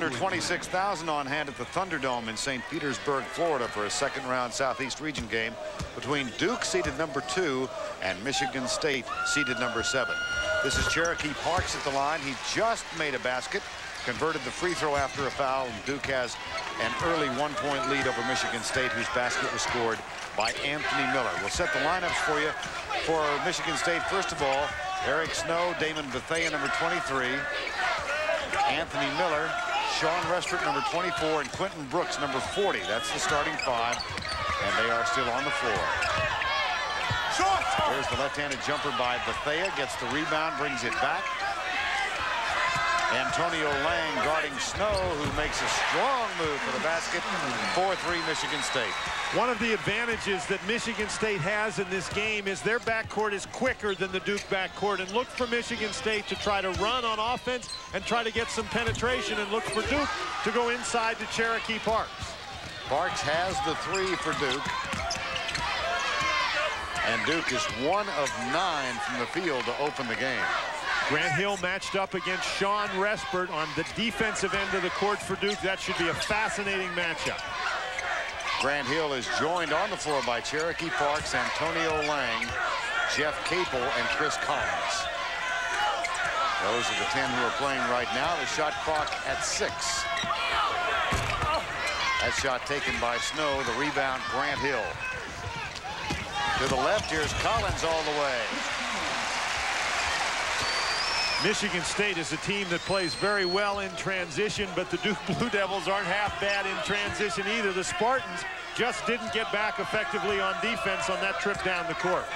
under 26,000 on hand at the Thunderdome in St. Petersburg, Florida for a second-round Southeast Region game between Duke, seeded number 2, and Michigan State, seeded number 7. This is Cherokee Parks at the line. He just made a basket, converted the free throw after a foul, and Duke has an early 1-point lead over Michigan State, whose basket was scored by Anthony Miller. We'll set the lineups for you for Michigan State. First of all, Eric Snow, Damon Bethea, number 23, Anthony Miller, Shawn Respert, number 24, and Quentin Brooks, number 40. That's the starting 5, and they are still on the floor. There's the left-handed jumper by Bethea, gets the rebound, brings it back. Antonio Lang guarding Snow, who makes a strong move for the basket. 4-3 Michigan State. One of the advantages that Michigan State has in this game is their backcourt is quicker than the Duke backcourt, and look for Michigan State to try to run on offense and try to get some penetration, and look for Duke to go inside to Cherokee Parks. Parks has the 3 for Duke. And Duke is 1 of 9 from the field to open the game. Grant Hill matched up against Shawn Respert on the defensive end of the court for Duke. That should be a fascinating matchup. Grant Hill is joined on the floor by Cherokee Parks, Antonio Lang, Jeff Capel, and Chris Collins. Those are the 10 who are playing right now. The shot clock at 6. That shot taken by Snow. The rebound, Grant Hill. To the left, here's Collins all the way. Michigan State is a team that plays very well in transition, but the Duke Blue Devils aren't half bad in transition either. The Spartans just didn't get back effectively on defense on that trip down the court.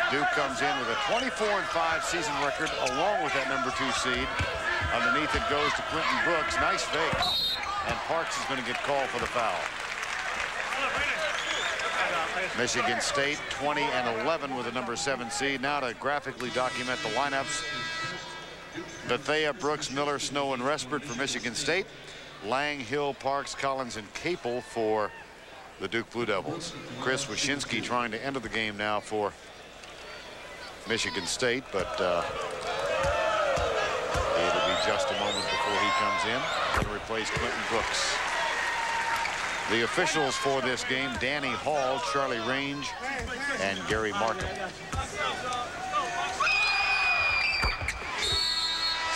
Duke comes in with a 24-5 season record, along with that number 2 seed. Underneath it goes to Quentin Brooks. Nice fake. And Parks is going to get called for the foul. Michigan State 20-11 with a number 7 seed. Now to graphically document the lineups. Bethea, Brooks, Miller, Snow, and Respert for Michigan State. Lang, Hill, Parks, Collins, and Capel for the Duke Blue Devils. Chris Wyszynski trying to enter the game now for Michigan State, but it'll be just a moment before he comes in to replace Quentin Brooks. The officials for this game, Danny Hall, Charlie Range, and Gary Markham.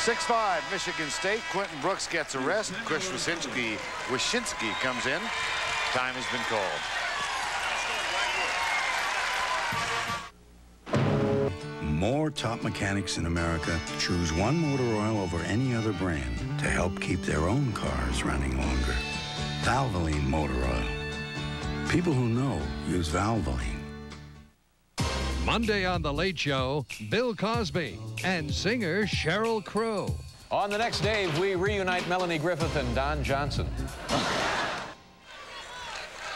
6-5 Michigan State. Quentin Brooks gets a rest. Chris Wyszynski comes in. Time has been called. More top mechanics in America choose One Motor Oil over any other brand to help keep their own cars running longer. Valvoline Motor Oil. People who know use Valvoline. Monday on The Late Show, Bill Cosby and singer Sheryl Crow. On the next day, we reunite Melanie Griffith and Don Johnson.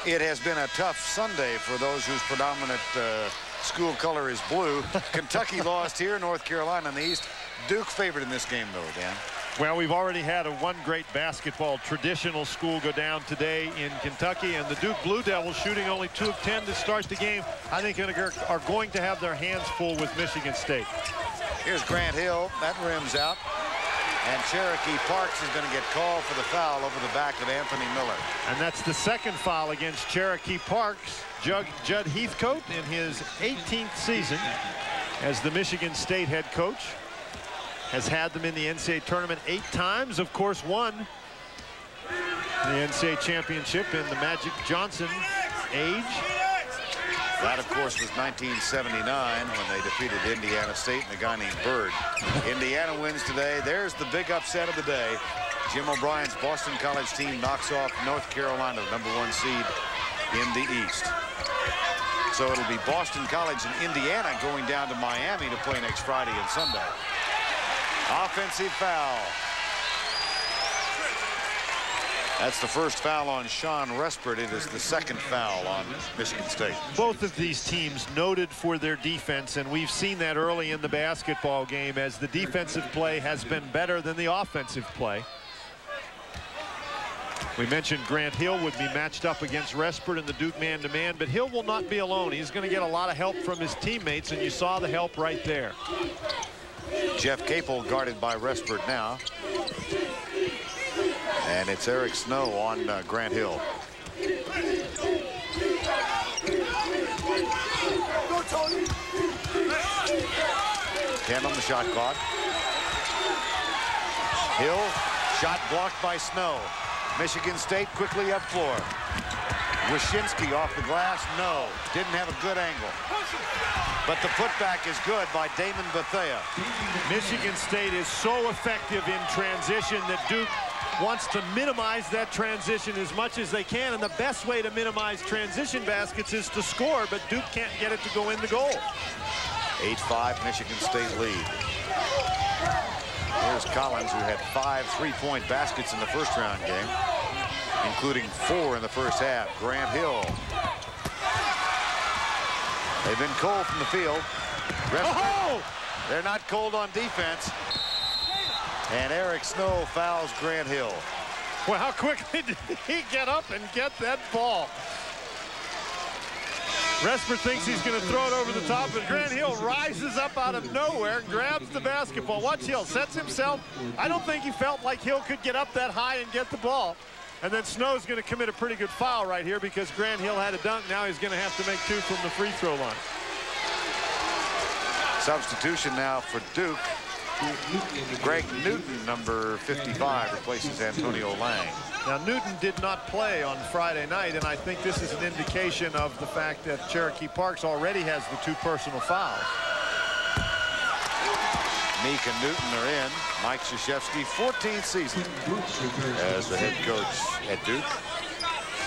It has been a tough Sunday for those whose predominant school color is blue. Kentucky lost here, North Carolina in the East. Duke favored in this game, though, Dan. Well, we've already had one great basketball traditional school go down today in Kentucky, and the Duke Blue Devils, shooting only 2 of 10 to start the game, I think are going to have their hands full with Michigan State. Here's Grant Hill. That rims out. And Cherokee Parks is going to get called for the foul over the back of Anthony Miller. And that's the second foul against Cherokee Parks. Judd Heathcote in his 18th season as the Michigan State head coach. Has had them in the NCAA tournament 8 times, of course, won the NCAA championship in the Magic Johnson age. That, of course, was 1979 when they defeated Indiana State and a guy named Bird. Indiana wins today. There's the big upset of the day. Jim O'Brien's Boston College team knocks off North Carolina, the number 1 seed in the East. So it'll be Boston College and Indiana going down to Miami to play next Friday and Sunday. Offensive foul. That's the first foul on Shawn Respert. It is the second foul on Michigan State. Both of these teams noted for their defense, and we've seen that early in the basketball game as the defensive play has been better than the offensive play. We mentioned Grant Hill would be matched up against Respert in the Duke man-to-man, but Hill will not be alone. He's going to get a lot of help from his teammates, and you saw the help right there. Jeff Capel guarded by Respert now. And it's Eric Snow on Grant Hill. 10 on the shot clock. Hill, shot blocked by Snow. Michigan State quickly up floor. Wyszynski off the glass, no. Didn't have a good angle. But the putback is good by Damon Bethea. Michigan State is so effective in transition that Duke wants to minimize that transition as much as they can, and the best way to minimize transition baskets is to score, but Duke can't get it to go in the goal. 8-5 Michigan State lead. Here's Collins, who had 5 3-point baskets in the first round game, including 4 in the first half. Grant Hill. They've been cold from the field. They're not cold on defense. And Eric Snow fouls Grant Hill. Well, how quickly did he get up and get that ball? Respert thinks he's going to throw it over the top, but Grant Hill rises up out of nowhere and grabs the basketball. Watch Hill, sets himself. I don't think he felt like Hill could get up that high and get the ball. And then Snow's going to commit a pretty good foul right here because Grant Hill had a dunk. Now he's going to have to make 2 from the free throw line. Substitution now for Duke. Greg Newton, number 55, replaces Antonio Lang. Now, Newton did not play on Friday night, and I think this is an indication of the fact that Cherokee Parks already has the 2 personal fouls. Meek and Newton are in. Mike Krzyzewski, 14th season as the head coach at Duke.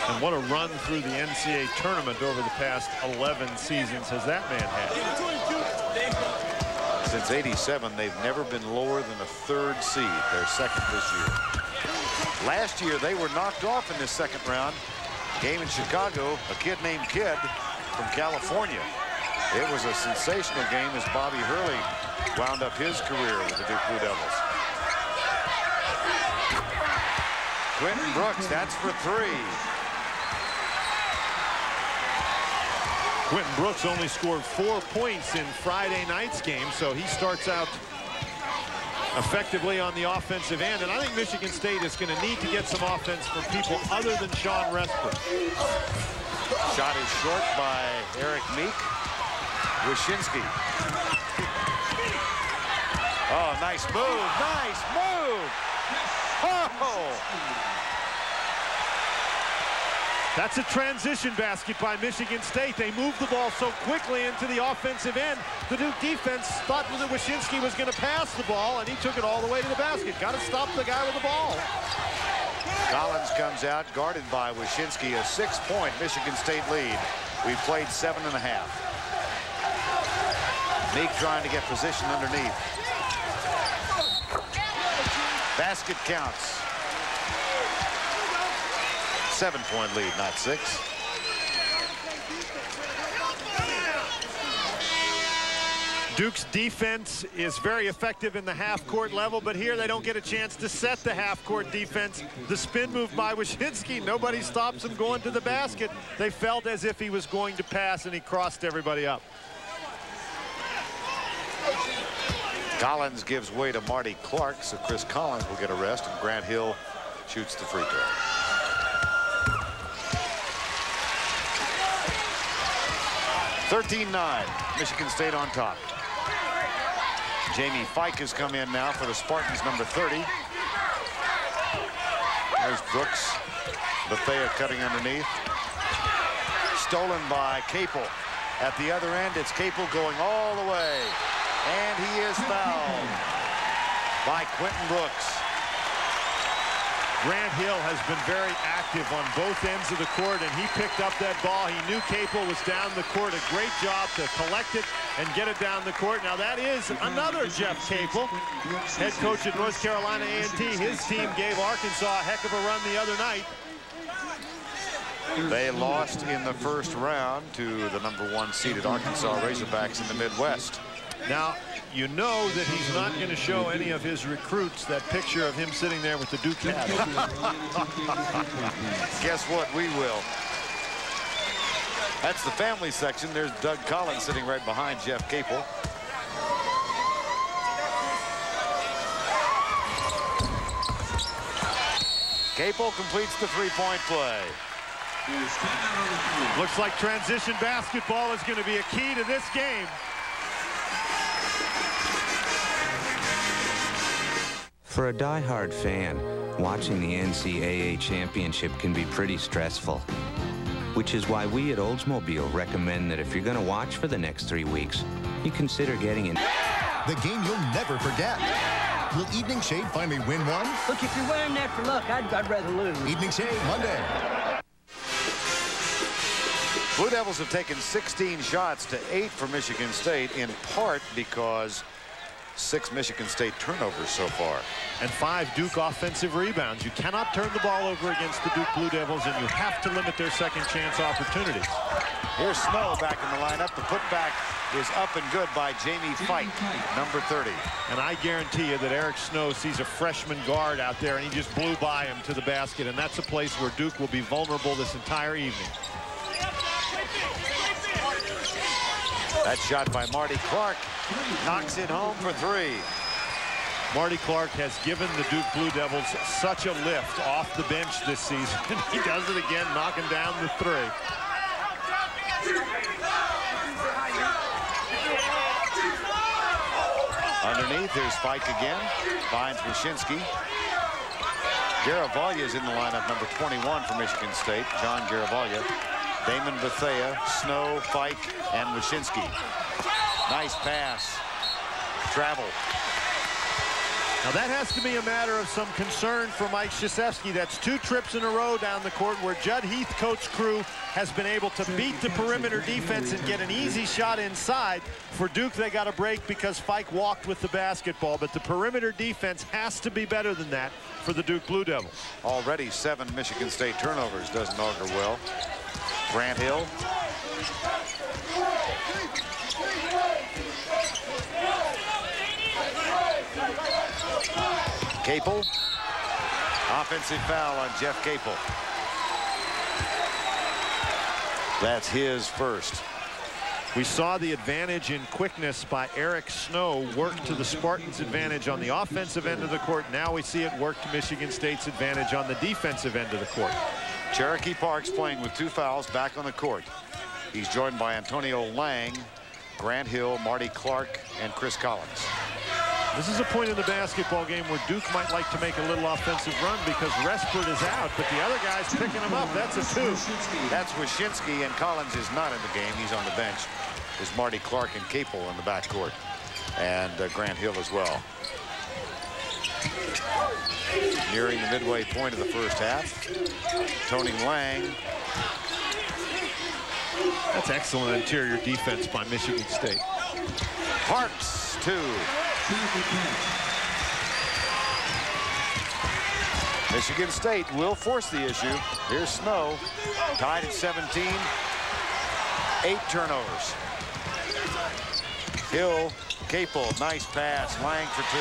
And what a run through the NCAA tournament over the past 11 seasons has that man had. Since '87, they've never been lower than a 3rd seed. They're 2nd this year. Last year, they were knocked off in this 2nd round. Game in Chicago, a kid named Kidd from California. It was a sensational game as Bobby Hurley wound up his career with the Duke Blue Devils. Quentin Brooks, that's for 3. Quentin Brooks only scored 4 points in Friday night's game, so he starts out effectively on the offensive end. And I think Michigan State is going to need to get some offense from people other than Shawn Respert. Shot is short by Eric Meek. Wyszynski. Oh, nice move. Nice move. Oh! That's a transition basket by Michigan State. They moved the ball so quickly into the offensive end. The Duke defense thought that Wyszynski was going to pass the ball, and he took it all the way to the basket. Got to stop the guy with the ball. Collins comes out, guarded by Wyszynski. A 6-point Michigan State lead. We've played 7.5. Meek trying to get position underneath. Basket counts. 7-point lead, not 6. Duke's defense is very effective in the half-court level, but here they don't get a chance to set the half-court defense. The spin move by Wyszynski, nobody stops him going to the basket. They felt as if he was going to pass, and he crossed everybody up. Collins gives way to Marty Clark, so Chris Collins will get a rest, and Grant Hill shoots the free throw. (13-9), Michigan State on top. Jamie Fike has come in now for the Spartans, number 30. There's Brooks. Bethea cutting underneath. Stolen by Capel. At the other end, it's Capel going all the way. And he is fouled by Quentin Brooks. Grant Hill has been very active on both ends of the court, and he picked up that ball. He knew Capel was down the court. A great job to collect it and get it down the court. Now that is another Jeff Capel, head coach at North Carolina A&T. His team gave Arkansas a heck of a run the other night. They lost in the first round to the number 1 seeded Arkansas Razorbacks in the Midwest. Now, you know that he's not going to show any of his recruits that picture of him sitting there with the Duke hat. Guess what? We will. That's the family section. There's Doug Collins sitting right behind Jeff Capel. Capel completes the three-point play. Looks like transition basketball is going to be a key to this game. For a die-hard fan, watching the NCAA championship can be pretty stressful, which is why we at Oldsmobile recommend that if you're going to watch for the next 3 weeks, you consider getting an... The game you'll never forget. Will Evening Shade finally win one? Look, if you're wearing that for luck, I'd rather lose. Evening Shade, Monday. Blue Devils have taken 16 shots to 8 for Michigan State, in part because 6 Michigan State turnovers so far. And 5 Duke offensive rebounds. You cannot turn the ball over against the Duke Blue Devils, and you have to limit their second chance opportunities. Here's Snow back in the lineup. The putback is up and good by Jamie Fike, number 30. And I guarantee you that Eric Snow sees a freshman guard out there, and he just blew by him to the basket. And that's a place where Duke will be vulnerable this entire evening. That shot by Marty Clark knocks it home for 3. Marty Clark has given the Duke Blue Devils such a lift off the bench this season. He does it again, knocking down the 3. Underneath, there's Fike again. Finds Wyszynski. Garavaglia is in the lineup, number 21 for Michigan State. John Garavaglia. Damon Bethea, Snow, Fike, and Wyszynski. Nice pass. Travel. Now that has to be a matter of some concern for Mike Krzyzewski. That's 2 trips in a row down the court where Judd Heathcote's crew has been able to beat the perimeter defense and get an easy shot inside. For Duke, they got a break because Fike walked with the basketball, but the perimeter defense has to be better than that for the Duke Blue Devils. Already 7 Michigan State turnovers, doesn't augur well. Grant Hill. Capel. Offensive foul on Jeff Capel. That's his first. We saw the advantage in quickness by Eric Snow work to the Spartans' advantage on the offensive end of the court. Now we see it work to Michigan State's advantage on the defensive end of the court. Cherokee Parks playing with 2 fouls back on the court. He's joined by Antonio Lang, Grant Hill, Marty Clark, and Chris Collins. This is a point in the basketball game where Duke might like to make a little offensive run because Respert is out, but the other guy's picking him up. That's a 2. That's Wyszynski, and Collins is not in the game. He's on the bench. There's Marty Clark and Capel in the backcourt, and Grant Hill as well. Nearing the midway point of the first half. Tony Lang. That's excellent interior defense by Michigan State. Parks, 2. Michigan State will force the issue. Here's Snow, tied at 17. 8 turnovers. Hill, Capel, nice pass. Lang for 2.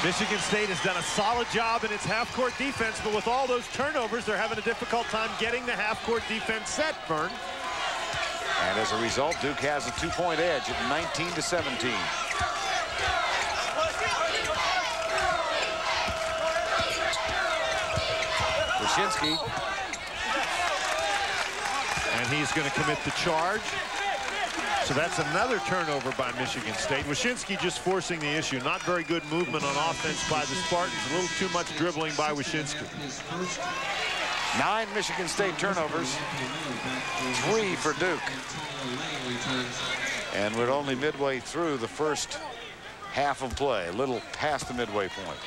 Michigan State has done a solid job in its half-court defense, but with all those turnovers, they're having a difficult time getting the half-court defense set, Vern. And as a result, Duke has a 2-point edge at 19-17. Wyszynski. And he's going to commit the charge. So that's another turnover by Michigan State. Wyszynski just forcing the issue. Not very good movement on offense by the Spartans. A little too much dribbling by Wyszynski. 9 Michigan State turnovers. 3 for Duke. And we're only midway through the first half of play, a little past the midway point.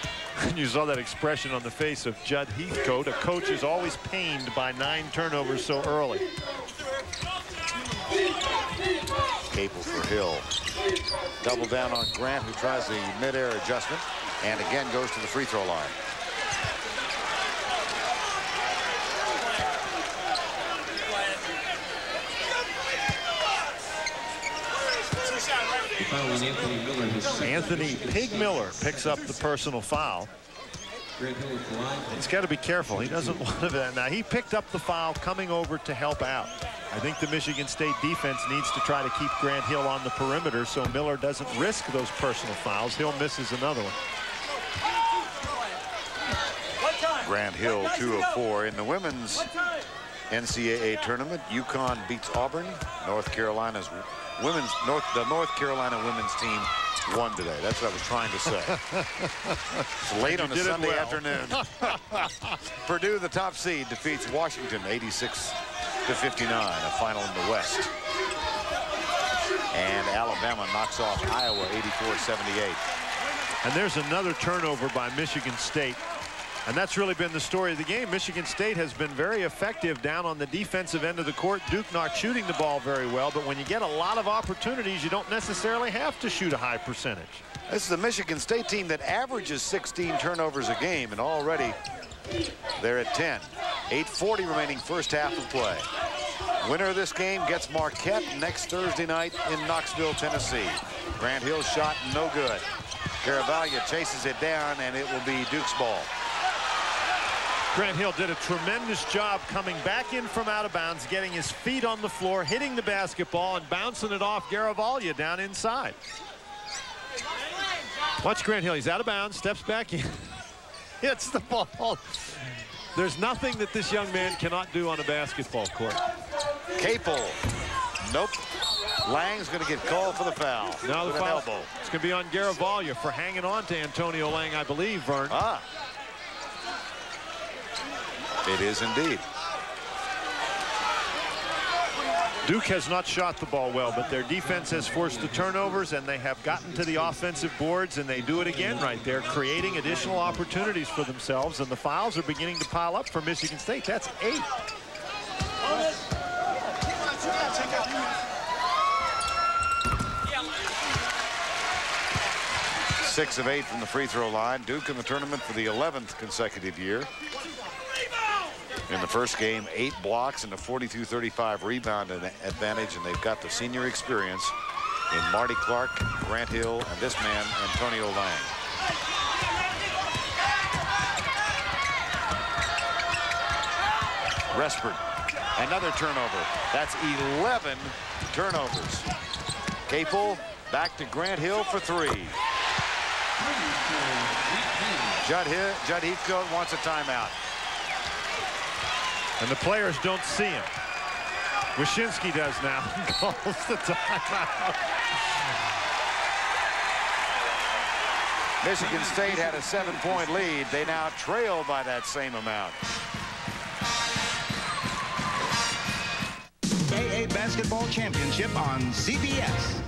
And you saw that expression on the face of Judd Heathcote. A coach is always pained by 9 turnovers so early. Capel for Hill. Double down on Grant, who tries the mid-air adjustment and again goes to the free throw line. Anthony Pig Miller picks up the personal foul. He's got to be careful. He doesn't want that. Now, he picked up the foul coming over to help out. I think the Michigan State defense needs to try to keep Grant Hill on the perimeter so Miller doesn't risk those personal fouls. Hill misses another one. Grand Hill 2 of 4. In the women's NCAA tournament, UConn beats Auburn. The North Carolina women's team won today. That's what I was trying to say. It's late on a Sunday afternoon. Purdue, the top seed, defeats Washington 86-59, a final in the West. And Alabama knocks off Iowa 84-78. And there's another turnover by Michigan State. And that's really been the story of the game. Michigan State has been very effective down on the defensive end of the court. Duke not shooting the ball very well, but when you get a lot of opportunities, you don't necessarily have to shoot a high percentage. This is a Michigan State team that averages 16 turnovers a game, and already they're at 10. 8:40 remaining first half of play. Winner of this game gets Marquette next Thursday night in Knoxville, Tennessee. Grant Hill's shot, no good. Caravaggio chases it down, and it will be Duke's ball. Grant Hill did a tremendous job coming back in from out of bounds, getting his feet on the floor, hitting the basketball, and bouncing it off Caravaggio down inside. Watch Grant Hill. He's out of bounds, steps back in, hits the ball. There's nothing that this young man cannot do on a basketball court. Capel. Nope. Lang's going to get called for the foul. No, the foul. Elbow. It's going to be on Caravaggio for hanging on to Antonio Lang, I believe, Vern. Ah. It is indeed. Duke has not shot the ball well, but their defense has forced the turnovers, and they have gotten to the offensive boards, and they do it again right there, creating additional opportunities for themselves, and the fouls are beginning to pile up for Michigan State. That's 8. 6 of 8 from the free throw line. Duke in the tournament for the 11th consecutive year. In the first game, 8 blocks and a 42-35 rebound advantage, and they've got the senior experience in Marty Clark, Grant Hill, and this man, Antonio Lang. Respert, another turnover. That's 11 turnovers. Capel back to Grant Hill for 3. Judd Heathcote wants a timeout. And the players don't see him. Wyszynski does now. Calls the timeout. Michigan State had a 7-point lead. They now trail by that same amount. AA Basketball Championship on CBS.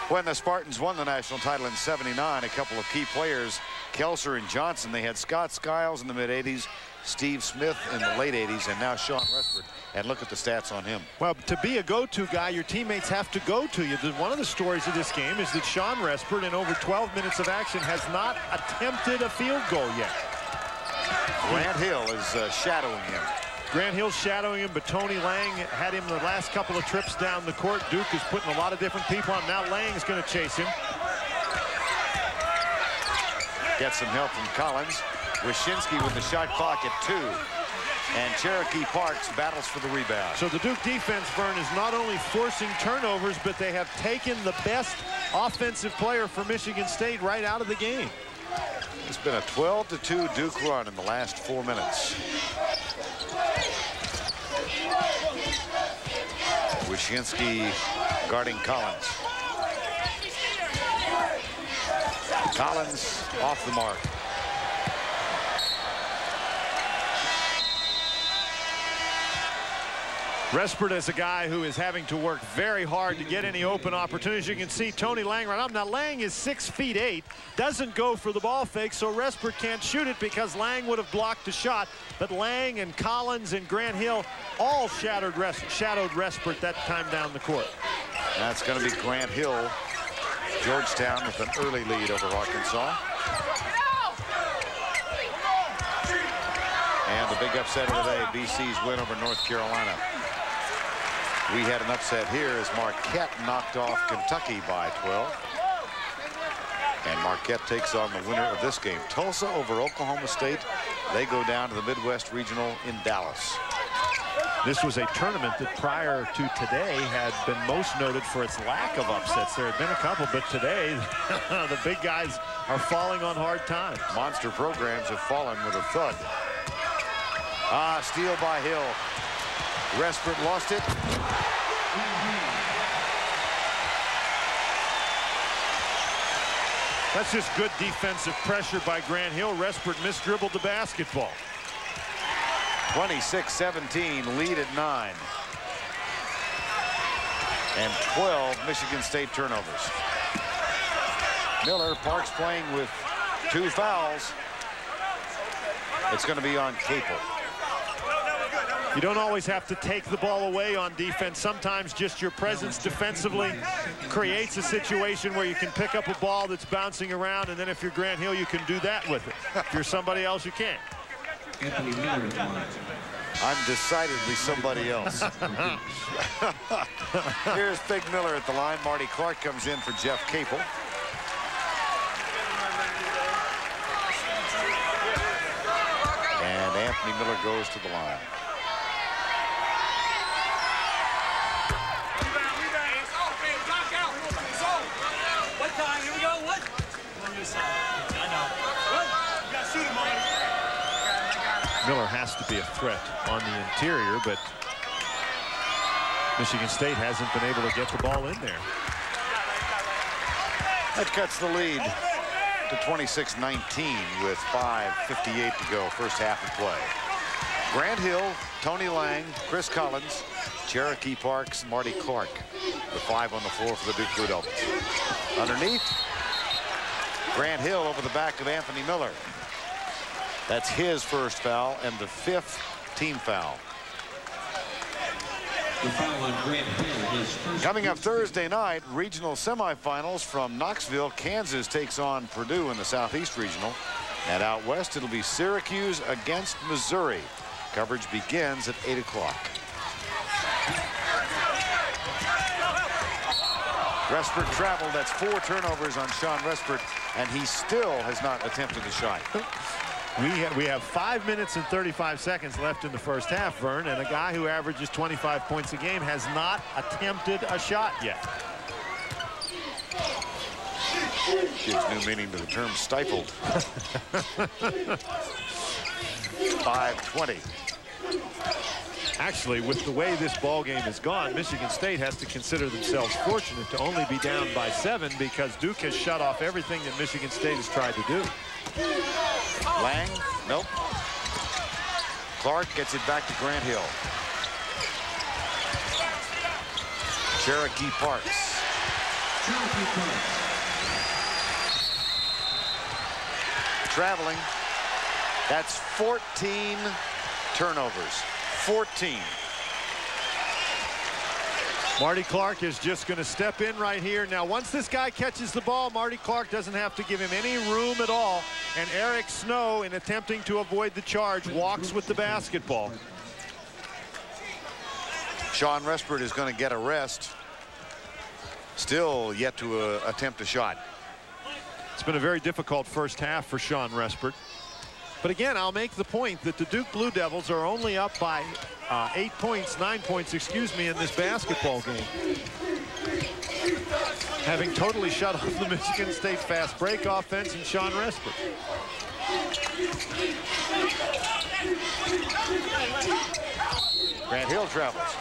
When the Spartans won the national title in '79, a couple of key players, Kelser and Johnson, they had Scott Skiles in the mid-'80s, Steve Smith in the late 80s, and now Shawn Respert. And look at the stats on him. Well, to be a go-to guy, your teammates have to go to you. One of the stories of this game is that Shawn Respert, in over 12 minutes of action, has not attempted a field goal yet. Grant Hill is shadowing him. Grant Hill's shadowing him, but Tony Lang had him the last couple of trips down the court. Duke is putting a lot of different people on. Now Lang's going to chase him. Get some help from Collins. Wyszynski with the shot clock at 2. And Cherokee Parks battles for the rebound. So the Duke defense, Vern, is not only forcing turnovers, but they have taken the best offensive player for Michigan State right out of the game. It's been a 12-2 Duke run in the last 4 minutes. Wyszynski guarding Collins. Collins off the mark. Respert is a guy who is having to work very hard to get any open opportunities. You can see Tony Lang right up. Now Lang is 6'8", doesn't go for the ball fake, so Respert can't shoot it because Lang would have blocked the shot. But Lang and Collins and Grant Hill all shadowed Respert that time down the court. That's going to be Grant Hill. Georgetown with an early lead over Arkansas. And the big upset of the day, BC's win over North Carolina. We had an upset here as Marquette knocked off Kentucky by 12. And Marquette takes on the winner of this game. Tulsa over Oklahoma State. They go down to the Midwest Regional in Dallas. This was a tournament that prior to today had been most noted for its lack of upsets. There had been a couple, but today the big guys are falling on hard times. Monster programs have fallen with a thud. Steal by Hill. Respert lost it. That's just good defensive pressure by Grant Hill. Respert misdribbled the basketball. 26-17, lead at 9. And 12 Michigan State turnovers. Miller, Parks playing with 2 fouls. It's going to be on Capel. You don't always have to take the ball away on defense. Sometimes just your presence defensively creates a situation where you can pick up a ball that's bouncing around, and then if you're Grant Hill, you can do that with it. If you're somebody else, you can't. I'm decidedly somebody else. Here's Big Miller at the line. Marty Clark comes in for Jeff Capel. And Anthony Miller goes to the line. Miller has to be a threat on the interior, but Michigan State hasn't been able to get the ball in there. That cuts the lead to 26-19 with 5:58 to go, first half of play. Grant Hill, Tony Lang, Chris Collins, Cherokee Parks, Marty Clark. The 5 on the floor for the Duke Blue Devils. Underneath, Grant Hill over the back of Anthony Miller. That's his first foul and the 5th team foul. The foul on Grant Hill, his first. Coming up Thursday night, regional semifinals from Knoxville. Kansas takes on Purdue in the Southeast Regional. And out west, it'll be Syracuse against Missouri. Coverage begins at 8 o'clock. Respert traveled. That's 4 turnovers on Shawn Respert, and he still has not attempted a shot. We have 5 minutes and 35 seconds left in the first half, Vern, and a guy who averages 25 points a game has not attempted a shot yet. Gives new meaning to the term stifled. 5:20. Actually, with the way this ball game has gone, Michigan State has to consider themselves fortunate to only be down by 7 because Duke has shut off everything that Michigan State has tried to do. Lang, nope. Clark gets it back to Grant Hill. Cherokee Parks. Traveling. That's 14 turnovers. 14. Marty Clark is just going to step in right here. Now, once this guy catches the ball, Marty Clark doesn't have to give him any room at all. And Eric Snow, in attempting to avoid the charge, walks with the basketball. Shawn Respert is going to get a rest. Still yet to attempt a shot. It's been a very difficult first half for Shawn Respert. But again, I'll make the point that the Duke Blue Devils are only up by 9 points, excuse me, in this basketball game. Having totally shut off the Michigan State fast break offense and Shawn Respert. Grant Hill travels.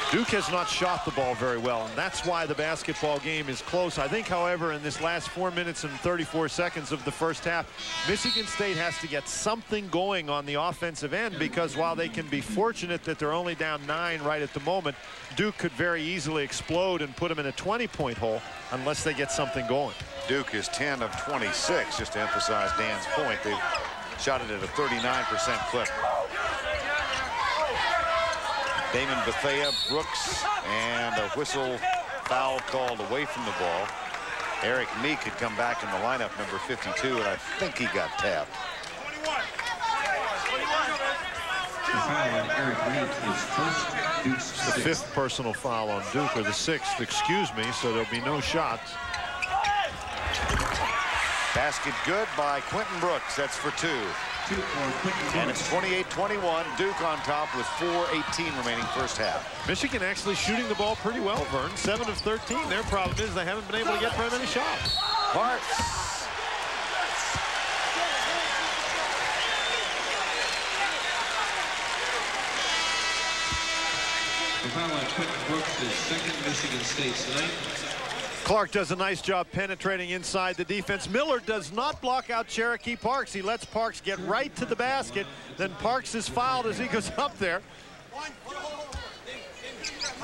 Duke has not shot the ball very well, and that's why the basketball game is close. I think, however, in this last 4 minutes and 34 seconds of the first half, Michigan State has to get something going on the offensive end, because while they can be fortunate that they're only down 9 right at the moment, Duke could very easily explode and put them in a 20-point hole unless they get something going. Duke is 10 of 26, just to emphasize Dan's point. They've shot it at a 39% clip. Damon Bethea, Brooks, and a whistle foul called away from the ball. Eric Meek had come back in the lineup, number 52, and I think he got tapped. The 5th personal foul on Duke, or the 6th, excuse me, so there'll be no shots. Basket good by Quentin Brooks. That's for 2. And it's 28-21. Duke on top with 4:18 remaining first half. Michigan actually shooting the ball pretty well, Vern. 7 of 13. Their problem is they haven't been able to get very many shots. Parks. The foul on Quentin Brooks is second, Michigan State's ninth. Clark does a nice job penetrating inside the defense. Miller does not block out Cherokee Parks. He lets Parks get right to the basket. Then Parks is fouled as he goes up there.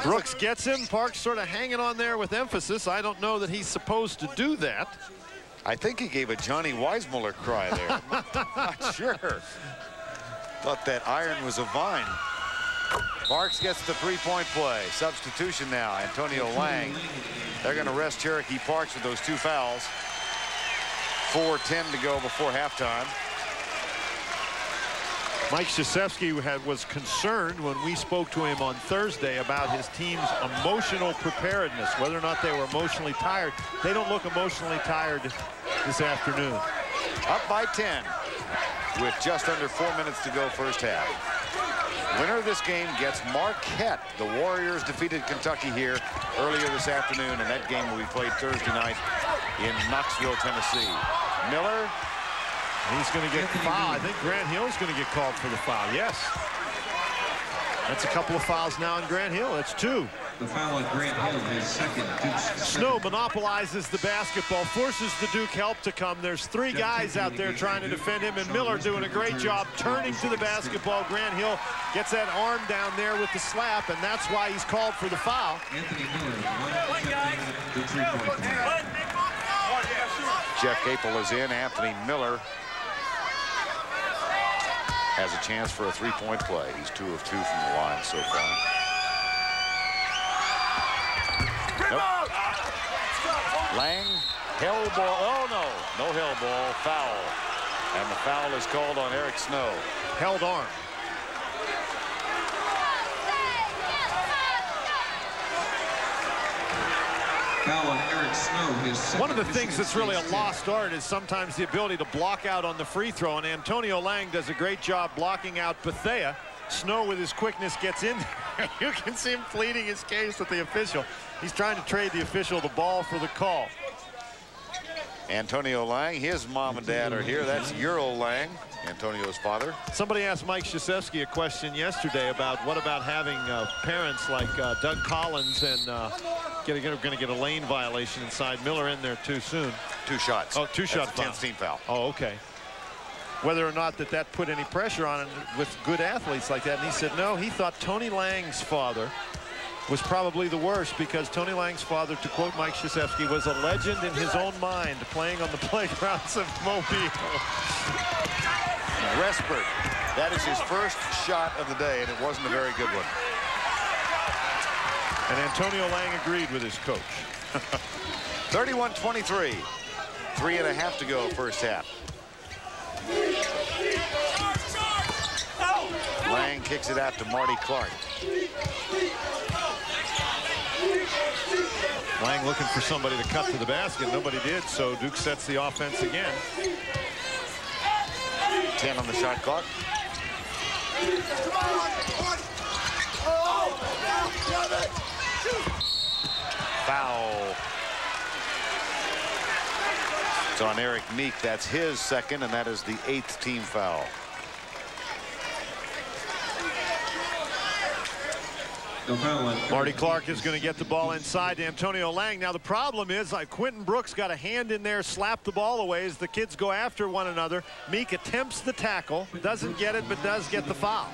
Brooks gets him. Parks sort of hanging on there with emphasis. I don't know that he's supposed to do that. I think he gave a Johnny Weissmuller cry there. Not sure. Thought that iron was a vine. Parks gets the three-point play. Substitution now. Antonio Lang. They're going to rest Cherokee Parks with those two fouls. 4:10 to go before halftime. Mike Krzyzewski was concerned when we spoke to him on Thursday about his team's emotional preparedness, whether or not they were emotionally tired. They don't look emotionally tired this afternoon. Up by 10 with just under 4 minutes to go first half. Winner of this game gets Marquette. The Warriors defeated Kentucky here earlier this afternoon, and that game will be played Thursday night in Knoxville, Tennessee. Miller. He's going to get fouled. I think Grant Hill's going to get called for the foul. Yes. That's a couple of fouls now on Grant Hill. That's 2. The foul on Grant Hill is second. Snow monopolizes the basketball, forces the Duke help to come. There's 3 guys out there trying to defend him, and Miller doing a great job turning to the basketball. Grant Hill gets that arm down there with the slap, and that's why he's called for the foul. Anthony Miller, 1 3-point. Jeff Capel is in. Anthony Miller has a chance for a three-point play. He's 2 of 2 from the line so far. Nope. Lang, hell ball. Oh, no. No hell ball. Foul. And the foul is called on Eric Snow. Held arm. Foul on Eric Snow, his second. One of the things that's really a lost art is sometimes the ability to block out on the free throw, and Antonio Lang does a great job blocking out Bethea. Snow with his quickness gets in there. You can see him pleading his case with the official. He's trying to trade the official the ball for the call. Antonio Lang, his mom and dad are here. That's Ural Lang, Antonio's father. Somebody asked Mike Krzyzewski a question yesterday about what about having parents like Doug Collins and going to get a lane violation inside. Miller in there too soon. 2 shots. Oh, 2-shot foul. 10th team foul. Oh, okay. Whether or not that put any pressure on him with good athletes like that. And he said no, he thought Tony Lang's father was probably the worst, because Tony Lang's father, to quote Mike Krzyzewski, was a legend in his own mind playing on the playgrounds of Mobile. Respert. That is his first shot of the day, and it wasn't a very good one. And Antonio Lang agreed with his coach. 31-23. 3.5 to go first half. Lang kicks it out to Marty Clark. Lang looking for somebody to cut to the basket. Nobody did, so Duke sets the offense again. 10 on the shot clock. Foul. It's on Eric Meek. That's his second, and that is the 8th team foul. Marty Clark is going to get the ball inside to Antonio Lang. Now the problem is Quentin Brooks got a hand in there, slapped the ball away as the kids go after one another. Meek attempts the tackle, doesn't get it, but does get the foul.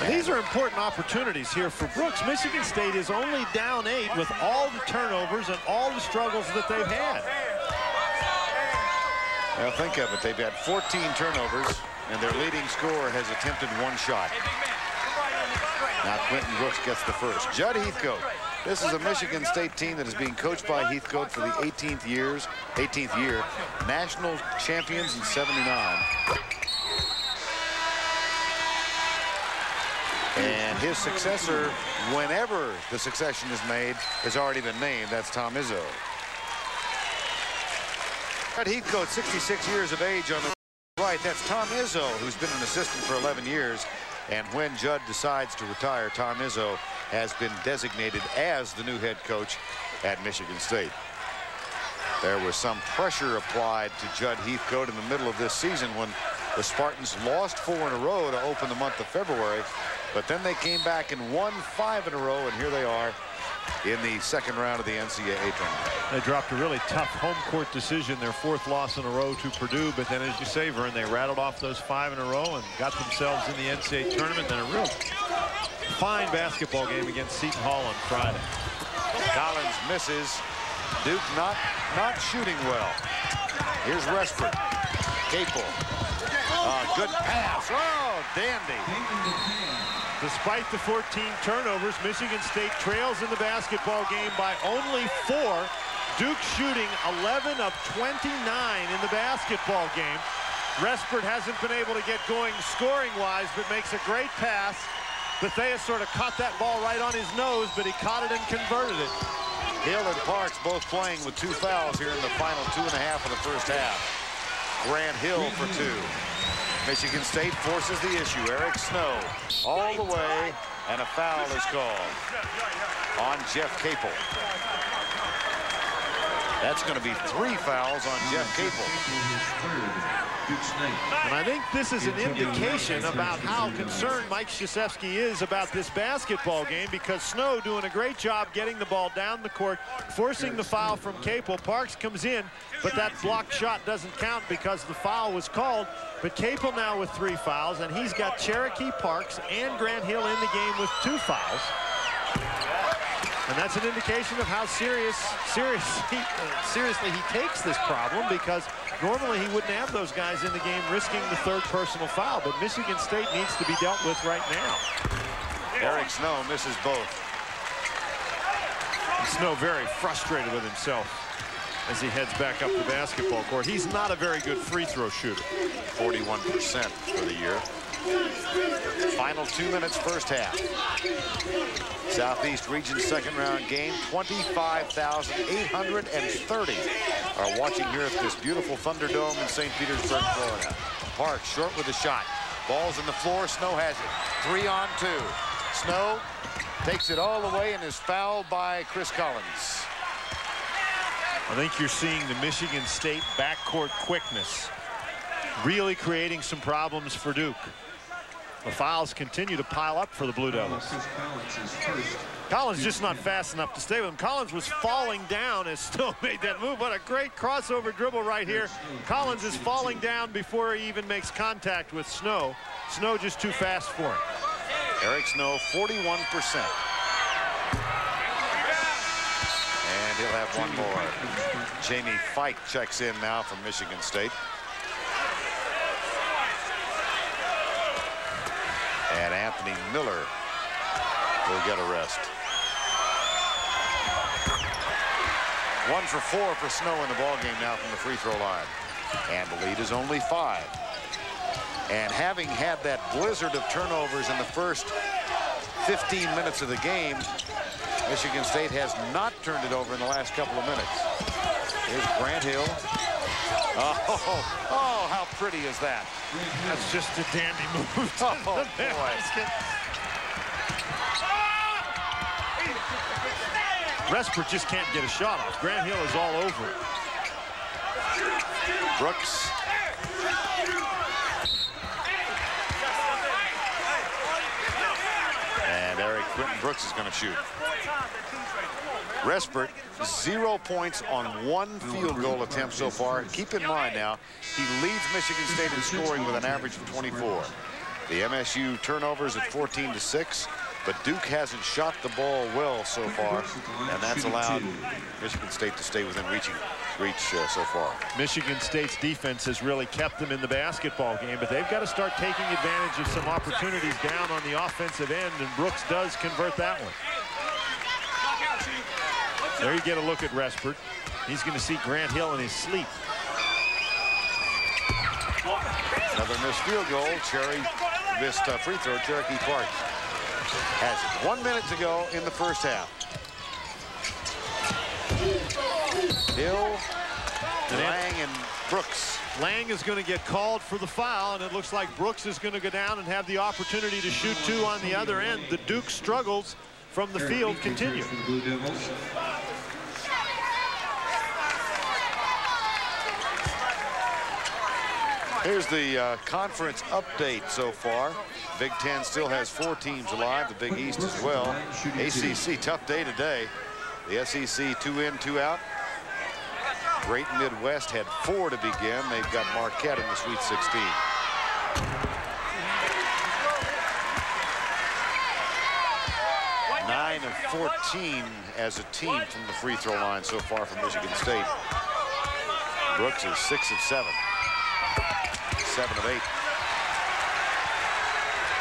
And these are important opportunities here for Brooks. Michigan State is only down 8 with all the turnovers and all the struggles that they've had. Well, think of it. They've had 14 turnovers, and their leading scorer has attempted 1 shot. Now Quentin Brooks gets the first. Judd Heathcote. This is a Michigan State team that is being coached by Heathcote for the 18th year. National champions in '79. And his successor, whenever the succession is made, has already been named. That's Tom Izzo. Judd Heathcote, 66 years of age on the right. That's Tom Izzo, who's been an assistant for 11 years. And when Judd decides to retire, Tom Izzo has been designated as the new head coach at Michigan State. There was some pressure applied to Judd Heathcote in the middle of this season when the Spartans lost 4 in a row to open the month of February. But then they came back and won 5 in a row, and here they are in the second round of the NCAA tournament. They dropped a really tough home court decision, their 4th loss in a row to Purdue. But then, as you say, Vern, they rattled off those 5 in a row and got themselves in the NCAA tournament. And a real fine basketball game against Seton Hall on Friday. Collins misses. Duke not shooting well. Here's Respert. Capel. Good pass. Oh, dandy. Despite the 14 turnovers, Michigan State trails in the basketball game by only 4. Duke shooting 11 of 29 in the basketball game. Respert hasn't been able to get going scoring-wise, but makes a great pass. Bethea sort of caught that ball right on his nose, but he caught it and converted it. Hill and Parks both playing with 2 fouls here in the final 2.5 of the first half. Grant Hill for 2. Michigan State forces the issue. Eric Snow all the way, and a foul is called on Jeff Capel. That's going to be 3 fouls on Jeff Capel. And I think this is an indication about how concerned Mike Krzyzewski is about this basketball game, because Snow doing a great job getting the ball down the court, forcing the foul from Capel. Parks comes in, but that blocked shot doesn't count because the foul was called. But Capel now with 3 fouls, and he's got Cherokee, Parks, and Grant Hill in the game with 2 fouls. And that's an indication of how seriously he takes this problem, because normally he wouldn't have those guys in the game risking the 3rd personal foul. But Michigan State needs to be dealt with right now. Eric Snow misses both. And Snow very frustrated with himself as he heads back up the basketball court. He's not a very good free throw shooter. 41% for the year. Final 2 minutes, first half. Southeast Region second round game. 25,830 are watching here at this beautiful Thunderdome in St. Petersburg, Florida. Parks short with a shot. Ball's in the floor. Snow has it. 3 on 2. Snow takes it all the way and is fouled by Chris Collins. I think you're seeing the Michigan State backcourt quickness really creating some problems for Duke. The fouls continue to pile up for the Blue Devils. Collins just not fast enough to stay with him. Collins was falling down as Snow made that move. What a great crossover dribble right here. Collins is falling down before he even makes contact with Snow. Snow just too fast for him. Eric Snow, 41%. And he'll have one more. Jamie Fike checks in now from Michigan State. And Anthony Miller will get a rest. 1 for 4 for Snow in the ballgame now from the free throw line. And the lead is only 5. And having had that blizzard of turnovers in the first 15 minutes of the game, Michigan State has not turned it over in the last couple of minutes. Here's Grant Hill. Oh, how pretty is that? That's just a dandy move. Oh, boy. Respert just can't get a shot off. Grant Hill is all over it. Brooks. And Eric Quentin Brooks is going to shoot. Respert, 0 points on 1 field goal attempt so far. Keep in mind now, he leads Michigan State in scoring with an average of 24. The MSU turnovers at 14-6, but Duke hasn't shot the ball well so far, and that's allowed Michigan State to stay within reach so far. Michigan State's defense has really kept them in the basketball game, but they've got to start taking advantage of some opportunities down on the offensive end, and Brooks does convert that one. There you get a look at Respert. He's going to see Grant Hill in his sleep. Another missed field goal. Missed free throw. Cherokee Parks has 1 minute to go in the first half. Hill, Lang, and Brooks Lang is going to get called for the foul, and it looks like Brooks is going to go down and have the opportunity to shoot 2 on the other end. The Duke struggles from the field continue. Here's the conference update so far. Big Ten still has 4 teams alive, the Big East as well. ACC, tough day today. The SEC 2 in, 2 out. Great Midwest had 4 to begin. They've got Marquette in the Sweet 16. Nine of 14 as a team from the free throw line so far from Michigan State. Brooks is 6 of 7. 7 of 8.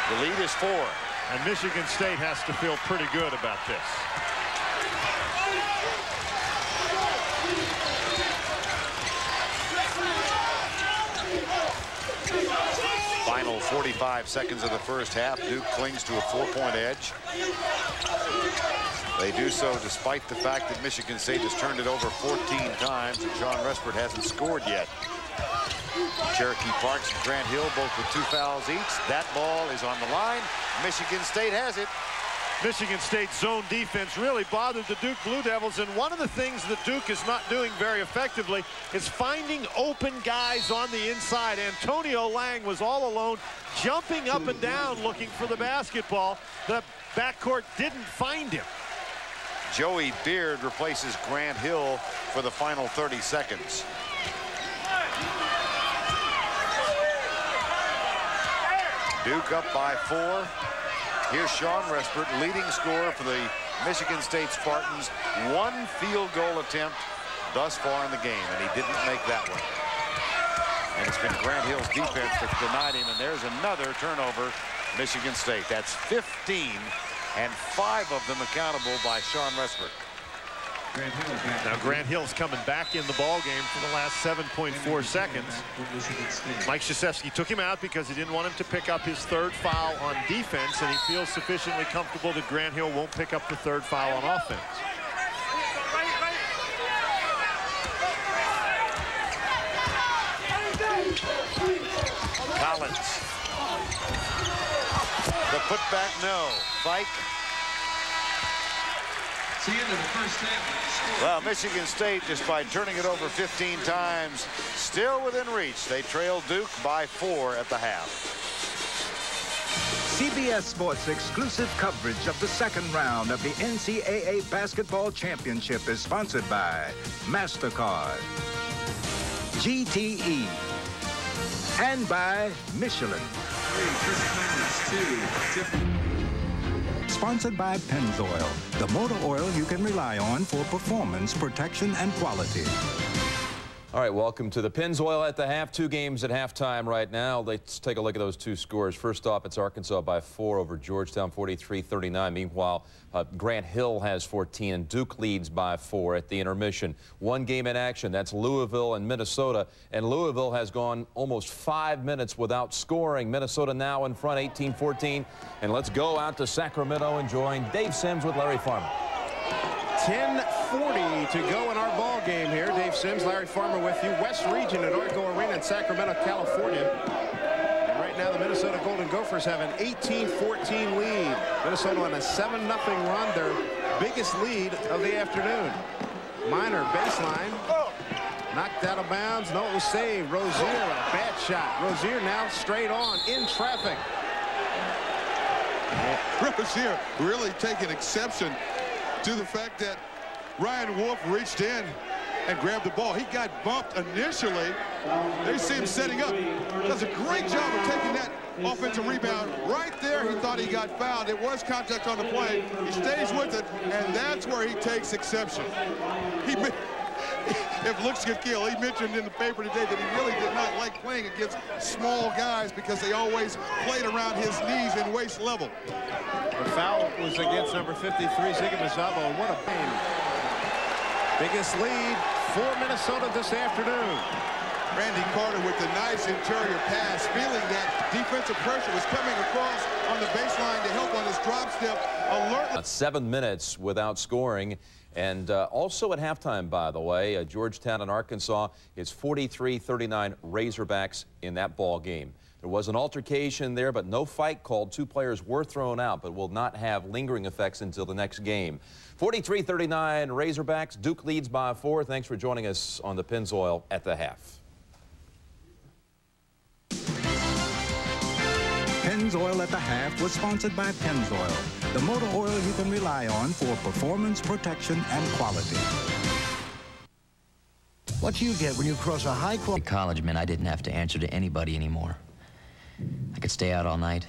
The lead is 4. And Michigan State has to feel pretty good about this. Final 45 seconds of the first half. Duke clings to a 4-point edge. They do so despite the fact that Michigan State has turned it over 14 times and Shawn Respert hasn't scored yet. Cherokee Parks and Grant Hill both with 2 fouls each. That ball is on the line. Michigan State has it. Michigan State's zone defense really bothered the Duke Blue Devils, and one of the things that Duke is not doing very effectively is finding open guys on the inside. Antonio Lang was all alone, jumping up and down looking for the basketball. The backcourt didn't find him. Joey Beard replaces Grant Hill for the final 30 seconds. Duke up by 4. Here's Shawn Respert, leading scorer for the Michigan State Spartans. 1 field goal attempt thus far in the game, and he didn't make that one. And it's been Grant Hill's defense that's denied him, and there's another turnover, Michigan State. That's 15, and 5 of them accountable by Shawn Respert. Now Grant Hill's coming back in the ball game for the last 7.4 seconds. Mike Krzyzewski took him out because he didn't want him to pick up his 3rd foul on defense, and he feels sufficiently comfortable that Grant Hill won't pick up the 3rd foul on offense. Collins. The putback, no. Fike. It's the end of the first half. Well, Michigan State, just by turning it over 15 times, still within reach. They trail Duke by 4 at the half. CBS Sports exclusive coverage of the 2nd round of the NCAA Basketball Championship is sponsored by MasterCard, GTE, and by Michelin. Sponsored by Pennzoil, the motor oil you can rely on for performance, protection, and quality. All right, welcome to the Pennzoil at the half. 2 games at halftime right now. Let's take a look at those 2 scores. First off, it's Arkansas by 4 over Georgetown, 43-39. Meanwhile, Grant Hill has 14, and Duke leads by 4 at the intermission. 1 game in action. That's Louisville and Minnesota. And Louisville has gone almost 5 minutes without scoring. Minnesota now in front, 18-14. And let's go out to Sacramento and join Dave Sims with Larry Farmer. 10:40 to go in our ball game here. Dave Sims, Larry Farmer with you. West Region at Arco Arena in Sacramento, California. And right now the Minnesota Golden Gophers have an 18-14 lead. Minnesota on a 7-0 run, their biggest lead of the afternoon. Minor baseline. Knocked out of bounds. No, it was saved. Rozier, a bad shot. Rozier now straight on in traffic. Rozier really taking exception to the fact that Ryan Wolf reached in and grabbed the ball. He got bumped initially. They see him setting up. Does a great job of taking that offensive rebound. Right there, he thought he got fouled. It was contact on the play. He stays with it, and that's where he takes exception. If looks could kill, he mentioned in the paper today that he really did not like playing against small guys because they always played around his knees and waist level. The foul was against number 53, Zigabazabo. What a pain. Biggest lead for Minnesota this afternoon. Randy Carter with the nice interior pass, feeling that defensive pressure was coming across on the baseline to help on his drop step. Alert. 7 minutes without scoring. And also at halftime, by the way, Georgetown and Arkansas, it's 43-39 Razorbacks in that ball game. There was an altercation there, but no fight called. 2 players were thrown out, but will not have lingering effects until the next game. 43-39 Razorbacks. Duke leads by 4. Thanks for joining us on the Pennzoil at the half. Pennzoil at the half was sponsored by Pennzoil, the motor oil you can rely on for performance, protection, and quality. What do you get when you cross a high quality? At college meant I didn't have to answer to anybody anymore. I could stay out all night,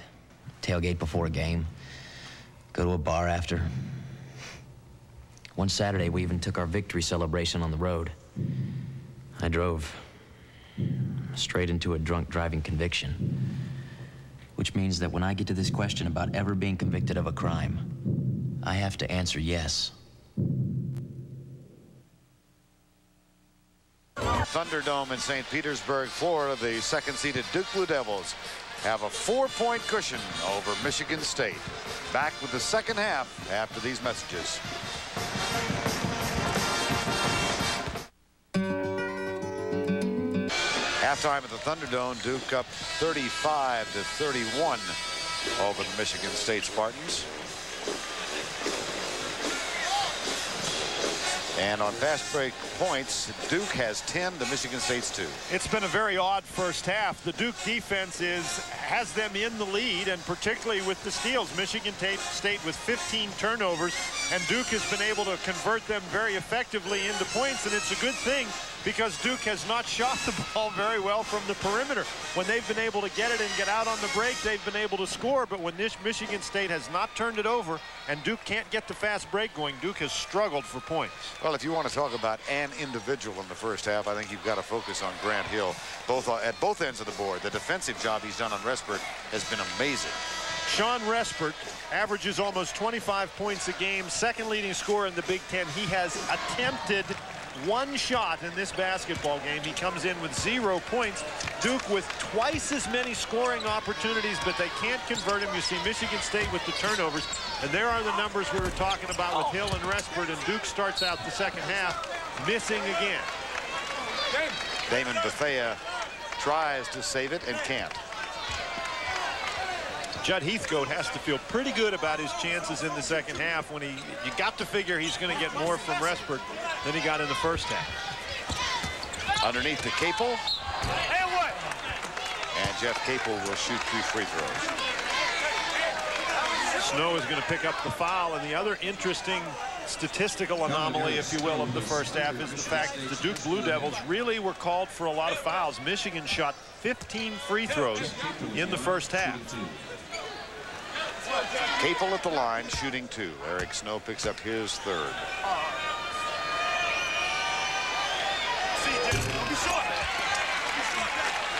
tailgate before a game, go to a bar after. One Saturday, we even took our victory celebration on the road. I drove straight into a drunk driving conviction, which means that when I get to this question about ever being convicted of a crime, I have to answer yes. Thunderdome in St. Petersburg, Florida, the second-seeded Duke Blue Devils have a 4-point cushion over Michigan State. Back with the second half after these messages. Halftime at the Thunderdome, Duke up 35-31 over the Michigan State Spartans. And on fast break points, Duke has 10 to Michigan State's 2. It's been a very odd first half. The Duke defense has them in the lead, and particularly with the steals. Michigan State with 15 turnovers, and Duke has been able to convert them very effectively into points, and it's a good thing because Duke has not shot the ball very well from the perimeter. When they've been able to get it and get out on the break, they've been able to score, but when this Michigan State has not turned it over and Duke can't get the fast break going, Duke has struggled for points. Well, if you want to talk about an individual in the first half, I think you've got to focus on Grant Hill, at both ends of the board. The defensive job he's done on Respert has been amazing. Shawn Respert averages almost 25 points a game, second leading scorer in the Big Ten. He has attempted 1 shot in this basketball game. He comes in with 0 points. Duke with twice as many scoring opportunities, but they can't convert him. You see Michigan State with the turnovers, and there are the numbers we were talking about with Hill and Respert, and Duke starts out the second half missing again. Damon Bethea tries to save it and can't. Judd Heathcote has to feel pretty good about his chances in the second half when you got to figure he's going to get more from Respert than he got in the first half. Underneath to Capel. And Jeff Capel will shoot 2 free throws. Snow is going to pick up the foul, and the other interesting statistical anomaly, if you will, of the first half is the fact that the Duke Blue Devils really were called for a lot of fouls. Michigan shot 15 free throws in the first half. Capel at the line, shooting 2. Eric Snow picks up his 3rd.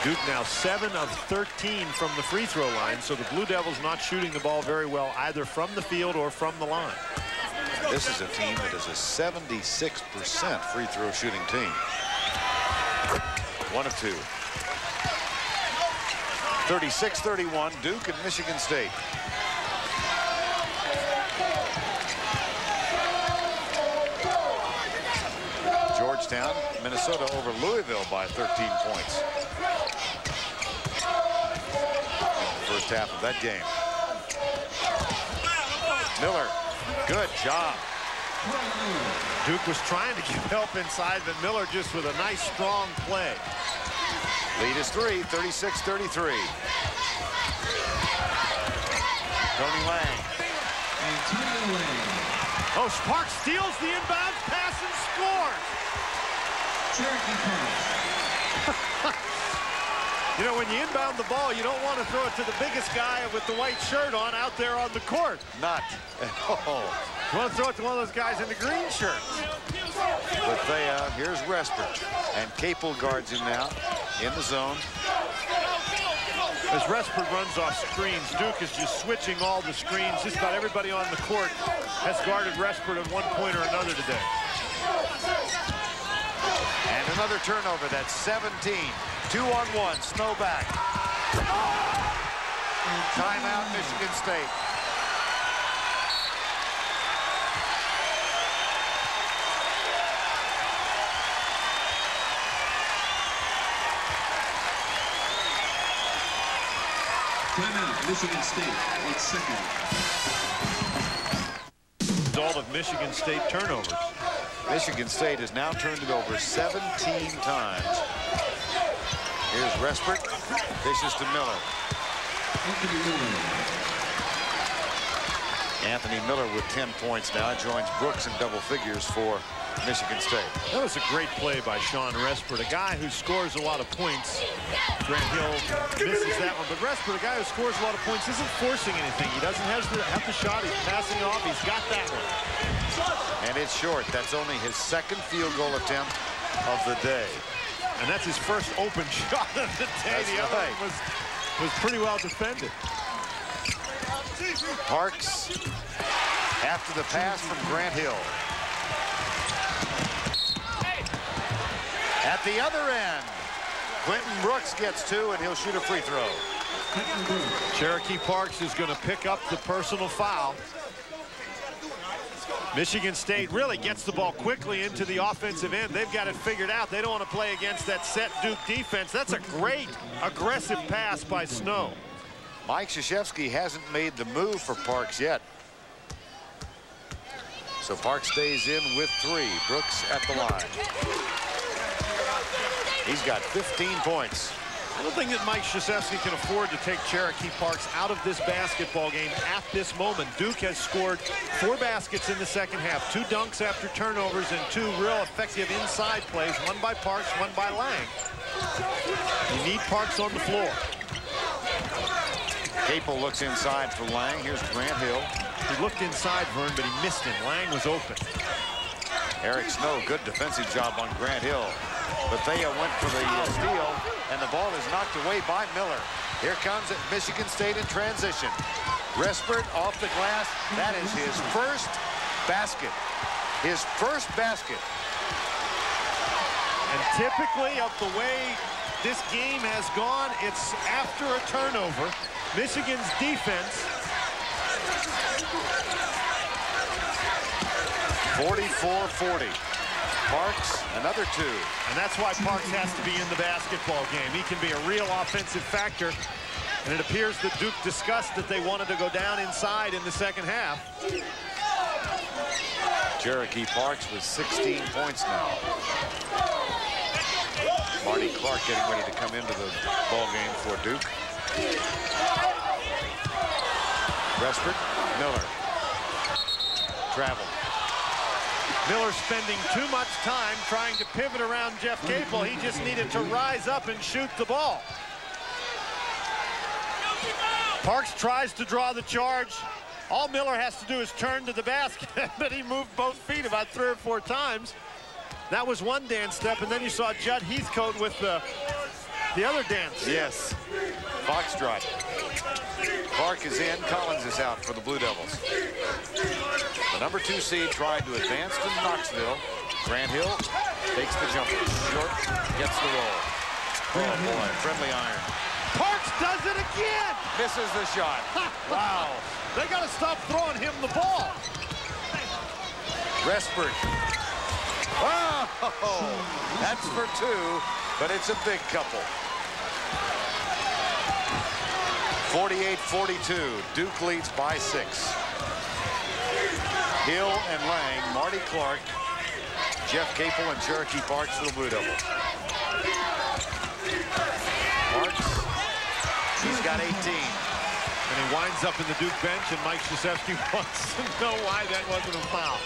Duke now 7 of 13 from the free throw line, so the Blue Devils not shooting the ball very well either from the field or from the line. This is a team that is a 76% free throw shooting team. 1 of 2. 36-31, Duke and Michigan State. Georgetown, Minnesota over Louisville by 13 points. In the first half of that game. Miller, good job. Duke was trying to get help inside, but Miller just with a nice strong play. Lead is 3, 36-33. Tony Lang. Oh, Sparks steals the inbound pass and scores. You know, when you inbound the ball, you don't want to throw it to the biggest guy with the white shirt on out there on the court. Not at all. You want to throw it to one of those guys in the green shirts. Bethea, here's Respert. And Capel guards him now in the zone. As Respert runs off screens, Duke is just switching all the screens. Just about everybody on the court has guarded Respert at one point or another today. And in another turnover. That's 17. 2-on-1. Snow back. Timeout, Michigan State. Timeout, Michigan State. 1 second. Result of Michigan State turnovers. Michigan State has now turned it over 17 times. Here's Respert. Dishes to Miller. Anthony Miller with 10 points now. Joins Brooks in double figures for Michigan State. That was a great play by Shawn Respert, a guy who scores a lot of points. Grant Hill misses that one, but Respert, a guy who scores a lot of points, isn't forcing anything. He doesn't have the shot. He's passing off. He's got that one. And it's short. That's only his second field goal attempt of the day. And that's his first open shot of the day. That's the other right. one was pretty well defended. Parks after the pass from Grant Hill. At the other end, Quentin Brooks gets 2, and he'll shoot a free throw. Cherokee Parks is going to pick up the personal foul. Michigan State really gets the ball quickly into the offensive end. They've got it figured out. They don't want to play against that set Duke defense. That's a great aggressive pass by Snow. Mike Krzyzewski hasn't made the move for Parks yet. So Parks stays in with 3. Brooks at the line. He's got 15 points. I don't think that Mike Krzyzewski can afford to take Cherokee Parks out of this basketball game at this moment. Duke has scored 4 baskets in the second half, 2 dunks after turnovers, and 2 real effective inside plays, one by Parks, one by Lang. You need Parks on the floor. Capel looks inside for Lang. Here's Grant Hill. He looked inside, Vern, but he missed him. Lang was open. Eric Snow, good defensive job on Grant Hill. Bethea went for the steal, and the ball is knocked away by Miller. Here comes Michigan State in transition. Respert off the glass. That is his first basket. His first basket. And typically, of the way this game has gone, it's after a turnover. Michigan's defense. 44-40. Parks, another 2. And that's why Parks has to be in the basketball game. He can be a real offensive factor. And it appears that Duke discussed that they wanted to go down inside in the second half. Cherokee Parks with 16 points now. Marty Clark getting ready to come into the ball game for Duke. Respert, Miller. Travel. Miller spending too much time trying to pivot around Jeff Capel. He just needed to rise up and shoot the ball. Parks tries to draw the charge. All Miller has to do is turn to the basket, but he moved both feet about 3 or 4 times. That was one dance step, and then you saw Judd Heathcote with the other dance. Yes, foxtrot. Clark is in, Collins is out for the Blue Devils. The number 2 seed tried to advance to Knoxville. Grant Hill takes the jumper. Short, gets the roll. Oh boy, friendly iron. Parks does it again! Misses the shot. Wow. They got to stop throwing him the ball. Respert. Oh, that's for 2, but it's a big couple. 48-42. Duke leads by 6. Hill and Lang, Marty Clark, Jeff Capel, and Cherokee Parks for the Blue Devils. Parks, he's got 18. And he winds up in the Duke bench, and Mike Krzyzewski wants to know why that wasn't a foul.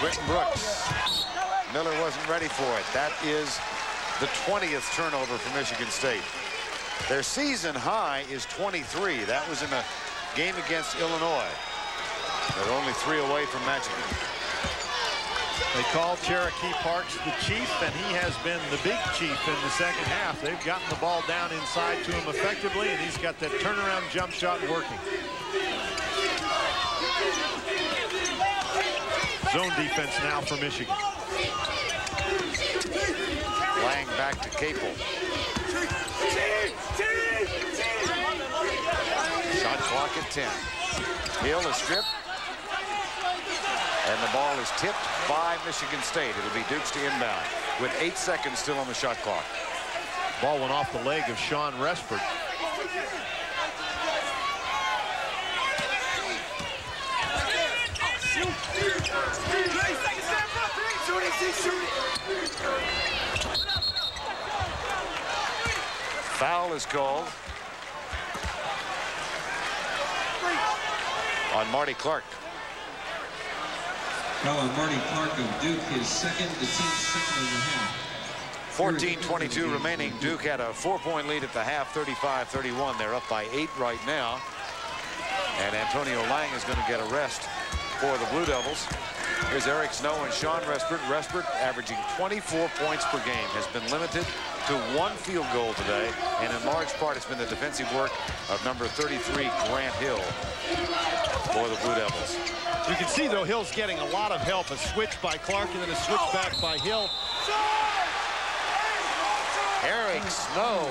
Quentin Brooks. Miller wasn't ready for it. That is the 20th turnover for Michigan State. Their season high is 23. That was in a game against Illinois. They're only 3 away from matching it. They call Cherokee Parks the chief, and he has been the big chief in the second half. They've gotten the ball down inside to him effectively, and he's got that turnaround jump shot working. Zone defense now for Michigan. Capel. Shot clock at 10. Hill is stripped. And the ball is tipped by Michigan State. It'll be Dukes to inbound with 8 seconds still on the shot clock. Ball went off the leg of Shawn Respert. Foul is called on Marty Clark. Foul on Marty Clark of Duke, his second, the team's second in the half. 14:22 remaining. Duke had a 4-point lead at the half, 35-31. They're up by 8 right now. And Antonio Lang is going to get a rest for the Blue Devils. Here's Eric Snow and Shawn Respert. Respert, averaging 24 points per game, has been limited to 1 field goal today. And in large part, it's been the defensive work of number 33, Grant Hill, for the Blue Devils. You can see, though, Hill's getting a lot of help. A switch by Clark and then a switch back by Hill. Eric Snow.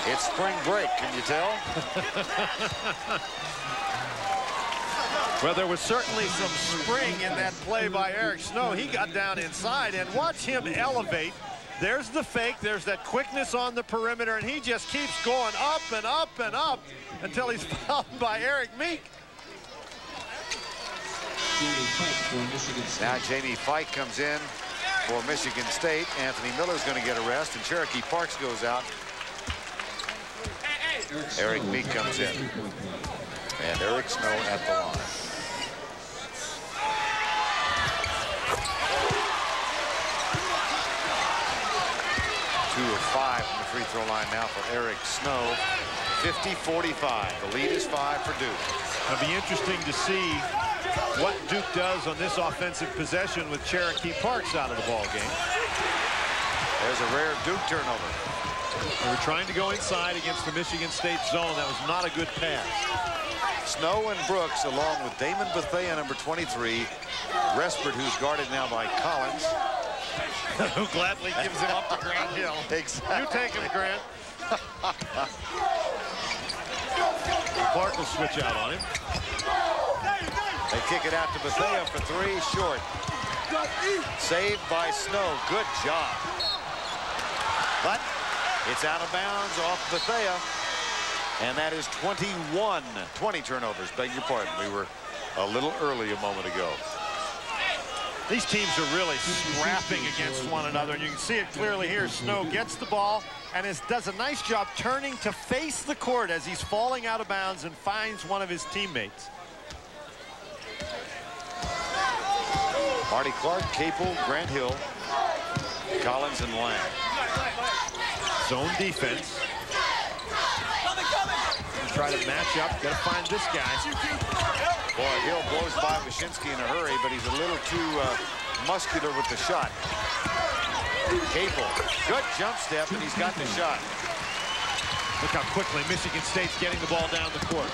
It's spring break, can you tell? Well, there was certainly some spring in that play by Eric Snow. He got down inside, and watch him elevate. There's the fake. There's that quickness on the perimeter, and he just keeps going up and up and up until he's fouled by Eric Meek. Now Jamie Fike comes in for Michigan State. Anthony Miller's going to get a rest, and Cherokee Parks goes out. Eric Meek comes in. And Eric Snow at the line. Two of 5 from the free throw line now for Eric Snow. 50-45. The lead is 5 for Duke. It'll be interesting to see what Duke does on this offensive possession with Cherokee Parks out of the ball game. There's a rare Duke turnover. They were trying to go inside against the Michigan State zone. That was not a good pass. Snow and Brooks, along with Damon Bethea, number 23. Respert, who's guarded now by Collins. Who gladly gives him up to Grant Hill. Exactly. You take him, Grant. Clark will switch out on him. They kick it out to Bethea for 3, short. Saved by Snow. Good job. But it's out of bounds off Bethea. And that is 20 turnovers. Beg your pardon. We were a little early a moment ago. These teams are really scrapping against one another, and you can see it clearly here. Snow gets the ball and does a nice job turning to face the court as he's falling out of bounds and finds one of his teammates. Marty Clark, Capel, Grant Hill, Collins, and Lang. Zone defense. Try to match up. Got to find this guy. Boy, Hill blows by Wyszynski in a hurry, but he's a little too muscular with the shot. Capel, good jump step, and he's got the shot. Look how quickly Michigan State's getting the ball down the court.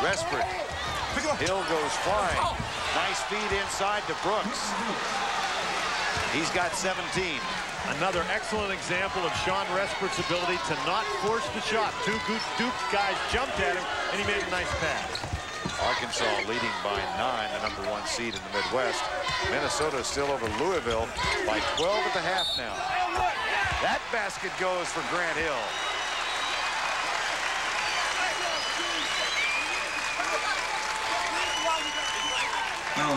Respert. Hill goes flying. Nice feed inside to Brooks. He's got 17. Another excellent example of Shawn Respert's ability to not force the shot. 2 good Duke guys jumped at him, and he made a nice pass. Arkansas leading by 9, the number 1 seed in the Midwest. Minnesota still over Louisville by 12 at the half now. That basket goes for Grant Hill.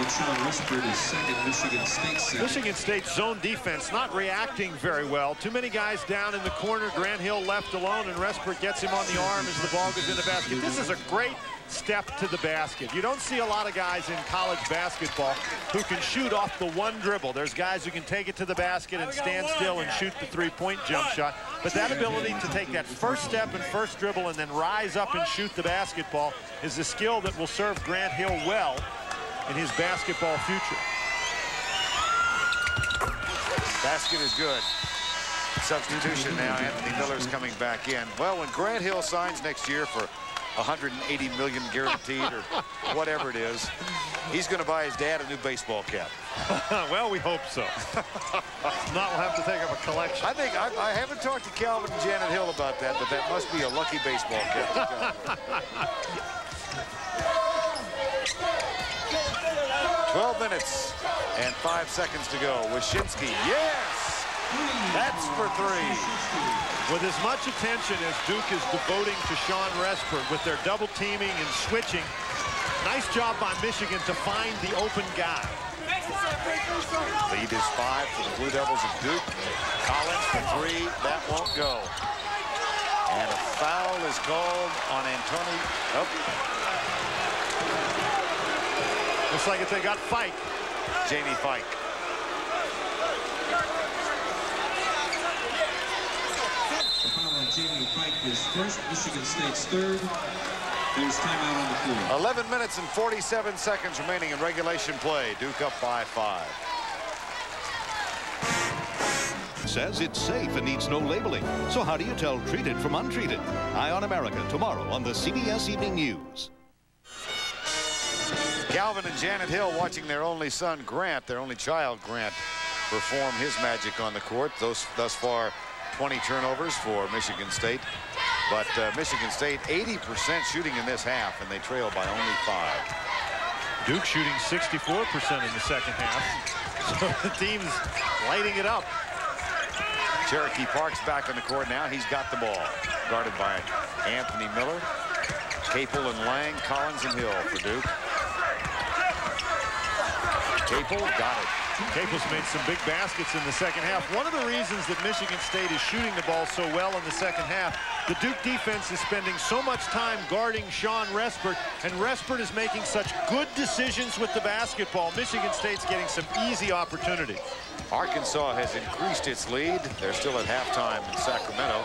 Shawn Respert is second. Michigan State second. Michigan State's zone defense not reacting very well. Too many guys down in the corner. Grant Hill left alone, and Respert gets him on the arm as the ball goes in the basket. This is a great step to the basket. You don't see a lot of guys in college basketball who can shoot off the one dribble. There's guys who can take it to the basket and stand still and shoot the three-point jump shot. But that ability to take that first step and first dribble and then rise up and shoot the basketball is a skill that will serve Grant Hill well in his basketball future. Basket is good. Substitution now. Anthony Miller's coming back in. Well, when Grant Hill signs next year for 180 million guaranteed or whatever it is. He's going to buy his dad a new baseball cap. Well, we hope so. If not, we'll have to take up a collection. I think I haven't talked to Calvin and Janet Hill about that, but that must be a lucky baseball cap. 12 minutes and 5 seconds to go. Wyszynski, yes! That's for 3. With as much attention as Duke is devoting to Shawn Respert with their double teaming and switching, nice job by Michigan to find the open guy. Lead is 5 for the Blue Devils of Duke. Collins for 3. That won't go. And a foul is called on Antoni. Oh. Looks like they got Fike. Jamie Fike. Jamie Fike is first, Michigan State's third. There's timeout on the floor. 11 minutes and 47 seconds remaining in regulation play. Duke up by 5. Says it's safe and needs no labeling. So how do you tell treated from untreated? Eye on America tomorrow on the CBS Evening News. Calvin and Janet Hill watching their only son, Grant, their only child, Grant, perform his magic on the court. Thus far, 20 turnovers for Michigan State. But Michigan State, 80% shooting in this half, and they trail by only 5. Duke shooting 64% in the second half. So the team's lighting it up. Cherokee Park's back on the court now. He's got the ball. Guarded by Anthony Miller. Capel and Lang, Collins and Hill for Duke. Capel got it. Capel's made some big baskets in the second half. One of the reasons that Michigan State is shooting the ball so well in the second half, the Duke defense is spending so much time guarding Shawn Respert, and Respert is making such good decisions with the basketball. Michigan State's getting some easy opportunities. Arkansas has increased its lead. They're still at halftime in Sacramento.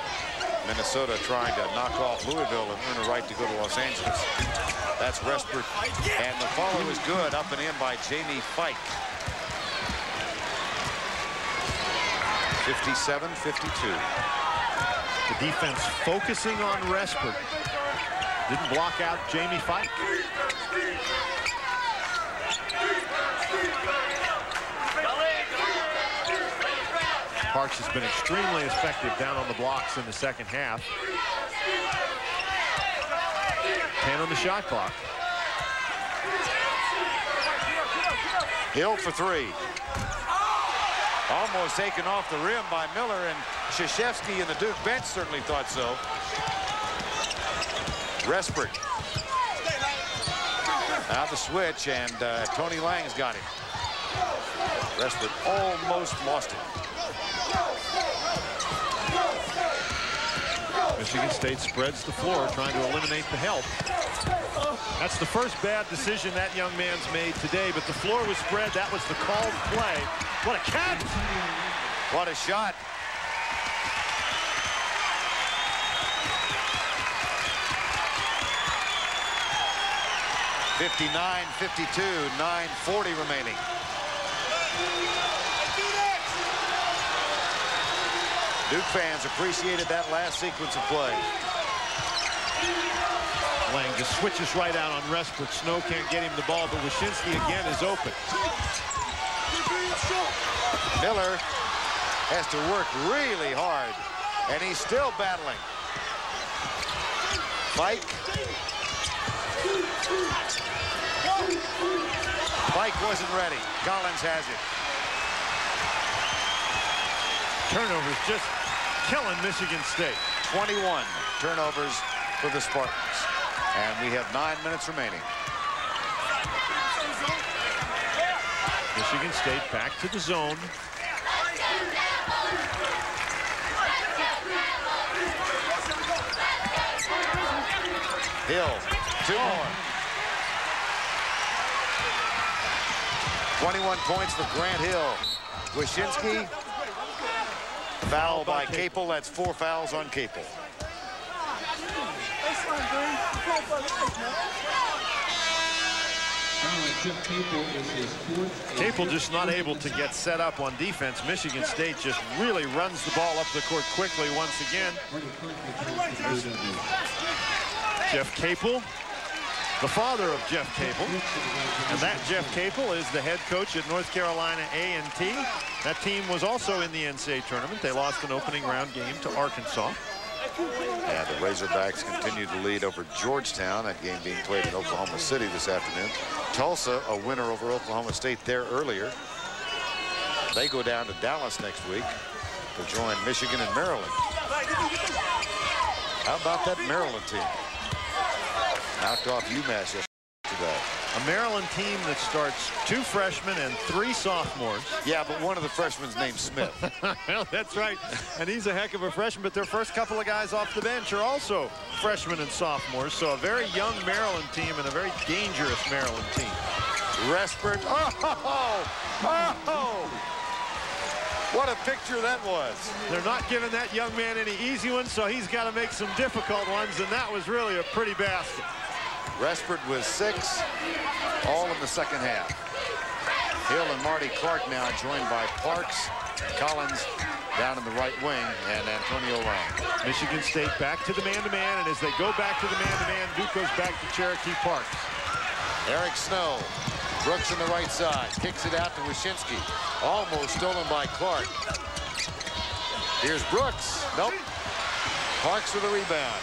Minnesota trying to knock off Louisville and earn a right to go to Los Angeles. That's Respert. And the follow is good, up and in by Jamie Fike. 57-52. The defense focusing on Respert. Didn't block out Jamie Fike. Parks has been extremely effective down on the blocks in the second half. 10 on the shot clock. Hill for 3. Almost taken off the rim by Miller, and Krzyzewski and the Duke bench certainly thought so. Respert. Now the switch, and Tony Lang's got him. Respert almost lost it. Michigan State spreads the floor, trying to eliminate the help. That's the first bad decision that young man's made today, but the floor was spread. That was the called play. What a catch! What a shot. (59-52), 9:40 remaining. Duke fans appreciated that last sequence of play. Lang just switches right out on Respert. Snow can't get him the ball, but Wyszynski again is open. Miller has to work really hard, and he's still battling. Fike. Fike wasn't ready. Collins has it. Turnovers just killing Michigan State. 21 turnovers for the Spartans. And we have 9 minutes remaining. Michigan State back to the zone. Hill, 2 more. 21 points for Grant Hill. Wyszynski, foul by Capel. That's 4 fouls on Capel. Capel just not able to get set up on defense. Michigan State just really runs the ball up the court quickly once again. Jeff Capel, the father of Jeff Capel. And that Jeff Capel is the head coach at North Carolina A&T. That team was also in the NCAA tournament. They lost an opening round game to Arkansas. And the Razorbacks continue to lead over Georgetown. That game being played in Oklahoma City this afternoon. Tulsa, a winner over Oklahoma State there earlier. They go down to Dallas next week to join Michigan and Maryland. How about that Maryland team? Knocked off UMass yesterday. A Maryland team that starts 2 freshmen and 3 sophomores. Yeah, but one of the freshmen is named Smith. Well, that's right. And he's a heck of a freshman, but their first couple of guys off the bench are also freshmen and sophomores. So a very young Maryland team and a very dangerous Maryland team. Respert. Oh! What a picture that was. They're not giving that young man any easy ones, so he's got to make some difficult ones, and that was really a pretty basket. Respert with 6, all in the second half. Hill and Marty Clark now joined by Parks, Collins down in the right wing, and Antonio Lang. Michigan State back to the man-to-man, and as they go back to the man-to-man, Duke goes back to Cherokee Parks. Eric Snow. Brooks on the right side, kicks it out to Wyszynski. Almost stolen by Clark. Here's Brooks. Nope. Parks with a rebound.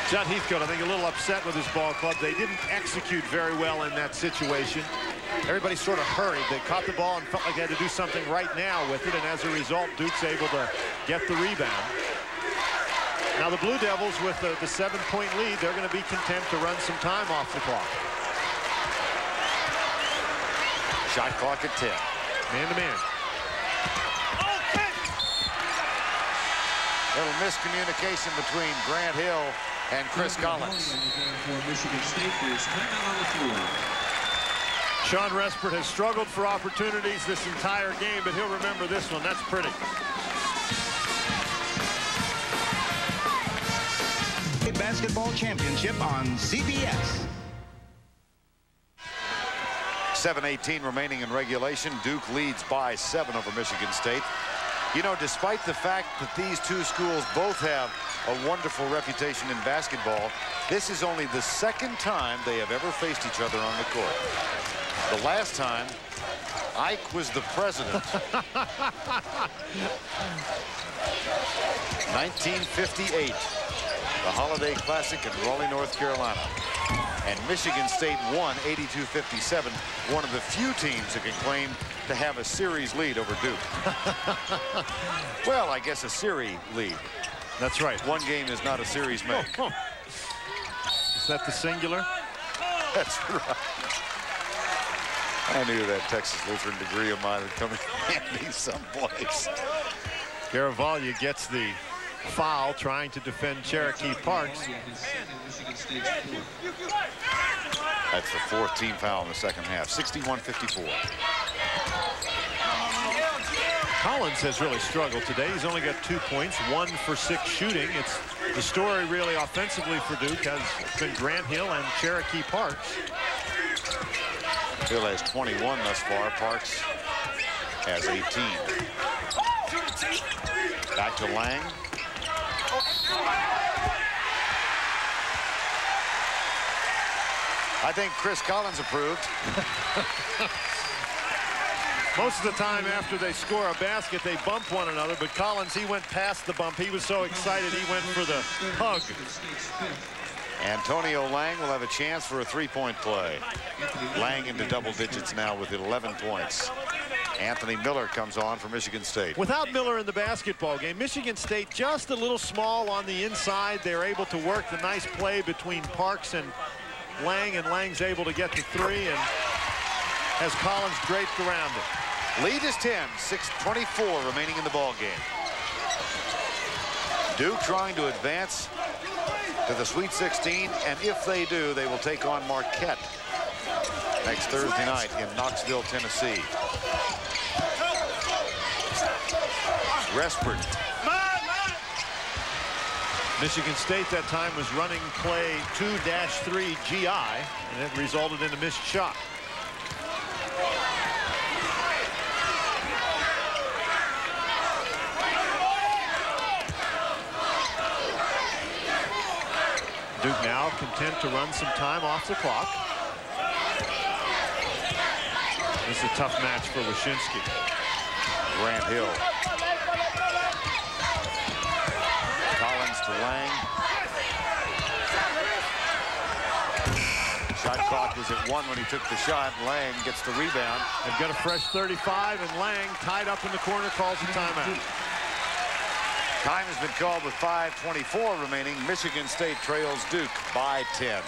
John Heathcote, I think, a little upset with his ball club. They didn't execute very well in that situation. Everybody sort of hurried. They caught the ball and felt like they had to do something right now with it, and as a result, Duke's able to get the rebound. Now the Blue Devils, with the 7-point lead, they're going to be content to run some time off the clock. Shot clock at 10. Man-to-man. Little miscommunication between Grant Hill and Chris Collins. Shawn Respert has struggled for opportunities this entire game, but he'll remember this one. That's pretty. Basketball championship on CBS. 7:18 remaining in regulation. Duke leads by 7 over Michigan State. You know, despite the fact that these two schools both have a wonderful reputation in basketball, this is only the second time they have ever faced each other on the court. The last time, Ike was the president. 1958, the Holiday Classic in Raleigh, North Carolina. And Michigan State won 82-57, one of the few teams that can claim to have a series lead over Duke. Well, I guess a series lead. That's right. One game is not a series make. Is that the singular? That's right. I knew that Texas Lutheran degree of mine would come in handy someplace. Garavaglia gets the foul trying to defend Cherokee Parks. That's the 4th team foul in the second half. 61-54. Collins has really struggled today. He's only got 2 points, 1 for 6 shooting. It's the story really offensively for Duke has been Grant Hill and Cherokee Parks. Hill has 21 thus far. Parks has 18. Back to Lang. I think Chris Collins approved. Most of the time after they score a basket, they bump one another, but Collins, he went past the bump. He was so excited, he went for the hug. Antonio Lang will have a chance for a 3-point play. Lang into double digits now with 11 points. Anthony Miller comes on for Michigan State. Without Miller in the basketball game, Michigan State just a little small on the inside. They're able to work the nice play between Parks and Lang's able to get the 3 and has Collins draped around it. Lead is 10, 6:24 remaining in the ball game. Duke trying to advance to the Sweet 16, and if they do, they will take on Marquette next Thursday night in Knoxville, Tennessee. Respert. Michigan State that time was running play 2-3 GI, and it resulted in a missed shot. Duke now content to run some time off the clock. This is a tough match for Wyszynski. Grant Hill. Collins to Lang. Shot clock was at 1 when he took the shot. Lang gets the rebound. They've got a fresh 35, and Lang, tied up in the corner, calls a timeout. Time has been called with 5:24 remaining. Michigan State trails Duke by 10.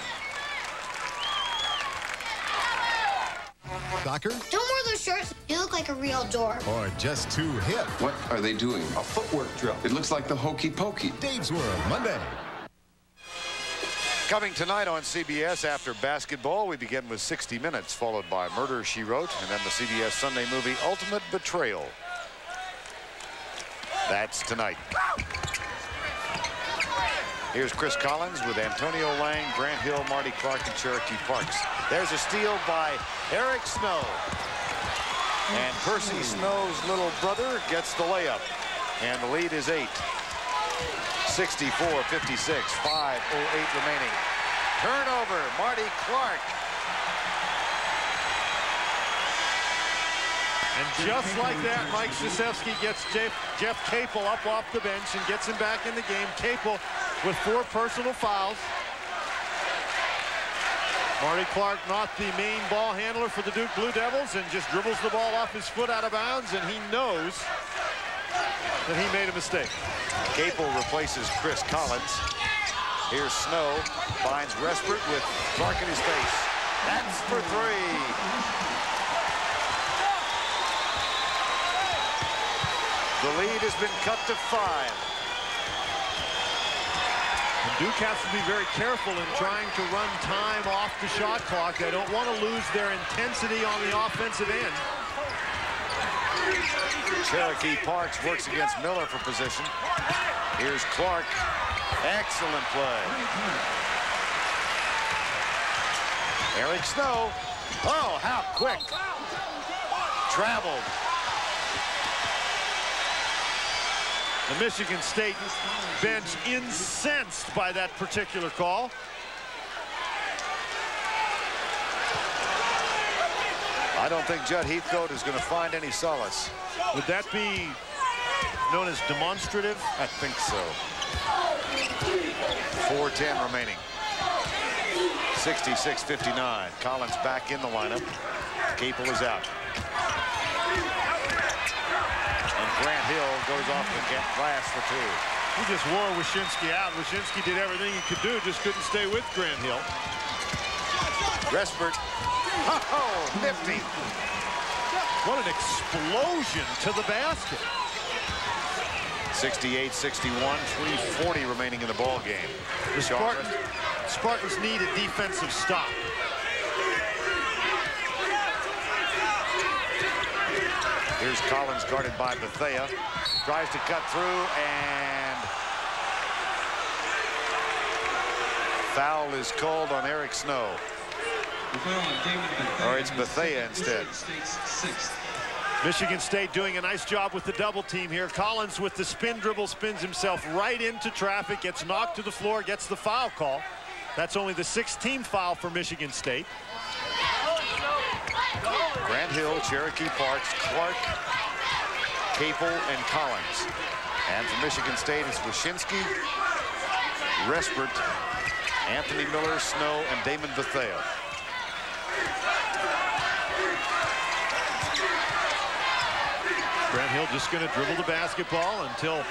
Soccer? Don't wear those shirts. You look like a real dork. Or just too hip? What are they doing? A footwork drill. It looks like the hokey pokey. Dave's World, Monday. Coming tonight on CBS after basketball, we begin with 60 Minutes, followed by Murder, She Wrote, and then the CBS Sunday movie Ultimate Betrayal. That's tonight. Here's Chris Collins with Antonio Lang, Grant Hill, Marty Clark, and Cherokee Parks. There's a steal by Eric Snow. And Percy Snow's little brother gets the layup. And the lead is 8. 64-56, 5:08 remaining. Turnover, Marty Clark. And just like that, Mike Krzyzewski gets Jeff Capel up off the bench and gets him back in the game. Capel with 4 personal fouls. Marty Clark, not the main ball handler for the Duke Blue Devils, and just dribbles the ball off his foot out of bounds, and he knows that he made a mistake. Capel replaces Chris Collins. Here's Snow, finds Respert with Clark in his face. That's for 3. The lead has been cut to 5. And Duke has to be very careful in trying to run time off the shot clock. They don't want to lose their intensity on the offensive end. Cherokee Parks works against Miller for position. Here's Clark. Excellent play. Eric Snow. Oh, how quick. Traveled. The Michigan State bench incensed by that particular call. I don't think Judd Heathcote is going to find any solace. Would that be known as demonstrative? I think so. 4:10 remaining. 66-59. Collins back in the lineup. Capel is out. And Grant Hill goes off the glass for 2. He just wore Wyszynski out. Wyszynski did everything he could do, just couldn't stay with Grant Hill. Respert. Oh, nifty. What an explosion to the basket. 68-61, 3:40 remaining in the ball game. The Spartans need a defensive stop. Here's Collins guarded by Bethea. Tries to cut through, and foul is called on Eric Snow. Or it's Bethea instead. Michigan State doing a nice job with the double team here. Collins with the spin dribble spins himself right into traffic, gets knocked to the floor, gets the foul call. That's only the 16th foul for Michigan State. Grant Hill, Cherokee Parks, Clark, Capel, and Collins. And for Michigan State, it's Wyszynski, Respert, Anthony Miller, Snow, and Damon Bethea. Grant Hill just going to dribble the basketball until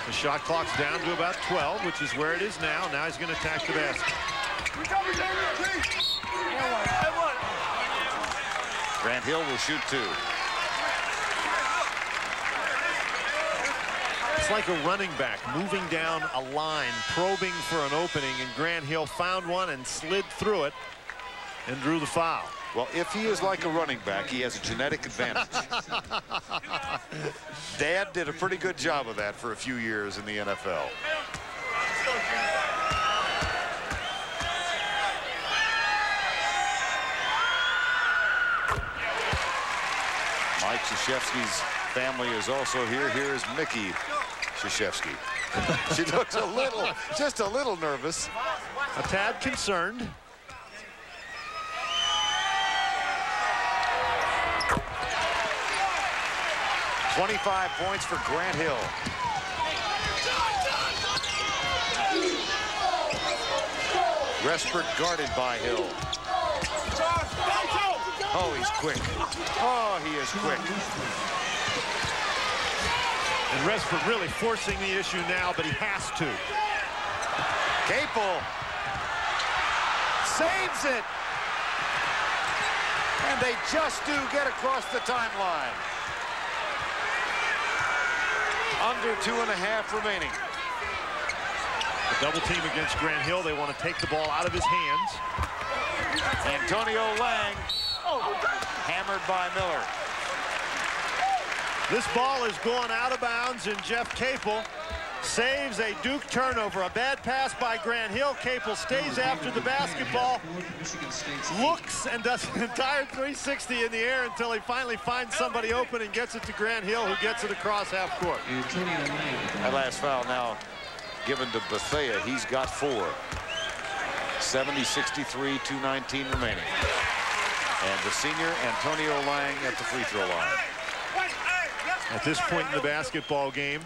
the shot clock's down to about 12, which is where it is now. Now he's going to attack the basket. Grant Hill will shoot 2. It's like a running back moving down a line, probing for an opening, and Grant Hill found one and slid through it and drew the foul. Well, if he is like a running back, he has a genetic advantage. Dad did a pretty good job of that for a few years in the NFL. Mike Krzyzewski's family is also here. Here is Mickey Krzyzewski. She looks just a little nervous. a tad concerned. $25 points for Grant Hill. Respert guarded by Hill. Oh, he's quick. Oh, he is quick. And Respert really forcing the issue now, but he has to. Capel saves it. And they just do get across the timeline. Under 2.5 remaining. The double team against Grant Hill. They want to take the ball out of his hands. Antonio Lang hammered by Miller. This ball is going out of bounds, and Jeff Capel saves a Duke turnover. A bad pass by Grant Hill. Capel stays after the basketball, looks and does an entire 360 in the air until he finally finds somebody open and gets it to Grant Hill, who gets it across half court. That last foul now given to Bethea. He's got 4. 70-63, 2:19 remaining. And the senior Antonio Lang at the free throw line. At this point in the basketball game,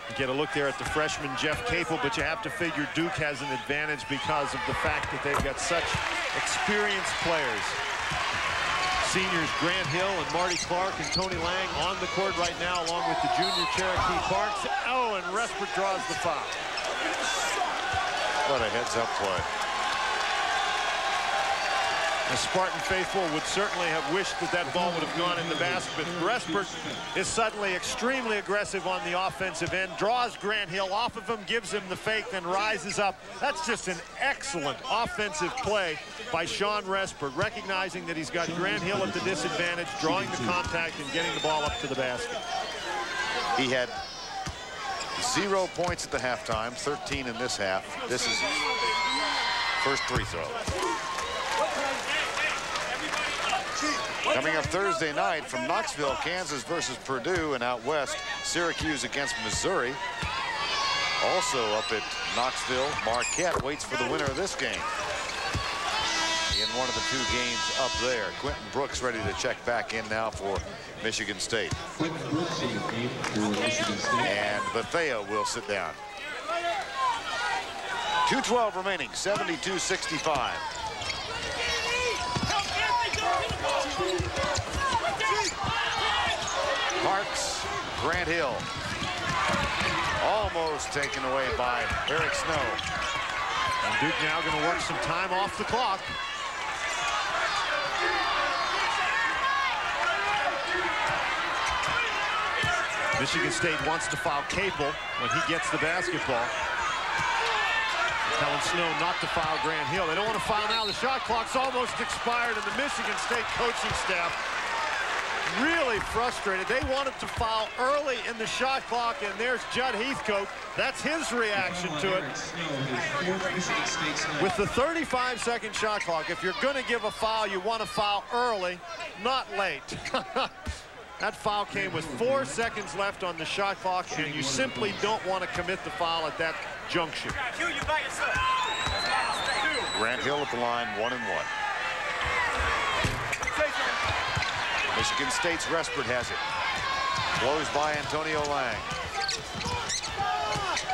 you get a look there at the freshman Jeff Capel, but you have to figure Duke has an advantage because of the fact that they've got such experienced players. Seniors Grant Hill and Marty Clark and Tony Lang on the court right now, along with the junior Cherokee Parks. Oh, and Respert draws the foul. What a heads-up play. The Spartan faithful would certainly have wished that that ball would have gone in the basket, but Respert is suddenly extremely aggressive on the offensive end, draws Grant Hill off of him, gives him the fake, then rises up. That's just an excellent offensive play by Shawn Respert, recognizing that he's got Grant Hill at the disadvantage, drawing the contact and getting the ball up to the basket. He had 0 points at the halftime, 13 in this half. This is his first free throw. Coming up Thursday night from Knoxville, Kansas versus Purdue, and out west, Syracuse against Missouri. Also up at Knoxville, Marquette waits for the winner of this game. In one of the 2 games up there. Quentin Brooks ready to check back in now for Michigan State. And Bethea will sit down. 2:12 remaining, 72-65. Parks, Grant Hill. Almost taken away by Eric Snow. And Duke now going to work some time off the clock. Michigan State wants to foul Capel when he gets the basketball. Telling Snow not to foul Grant Hill. They don't want to foul now. The shot clock's almost expired, and the Michigan State coaching staff really frustrated. They wanted to foul early in the shot clock, and there's Judd Heathcote. That's his reaction to it. With the 35-second shot clock, if you're going to give a foul, you want to foul early, not late. That foul came with 4 seconds left on the shot clock, and you simply don't want to commit the foul at that juncture. Grant Hill at the line, 1-1. Michigan State's Respert has it. Blows by Antonio Lang.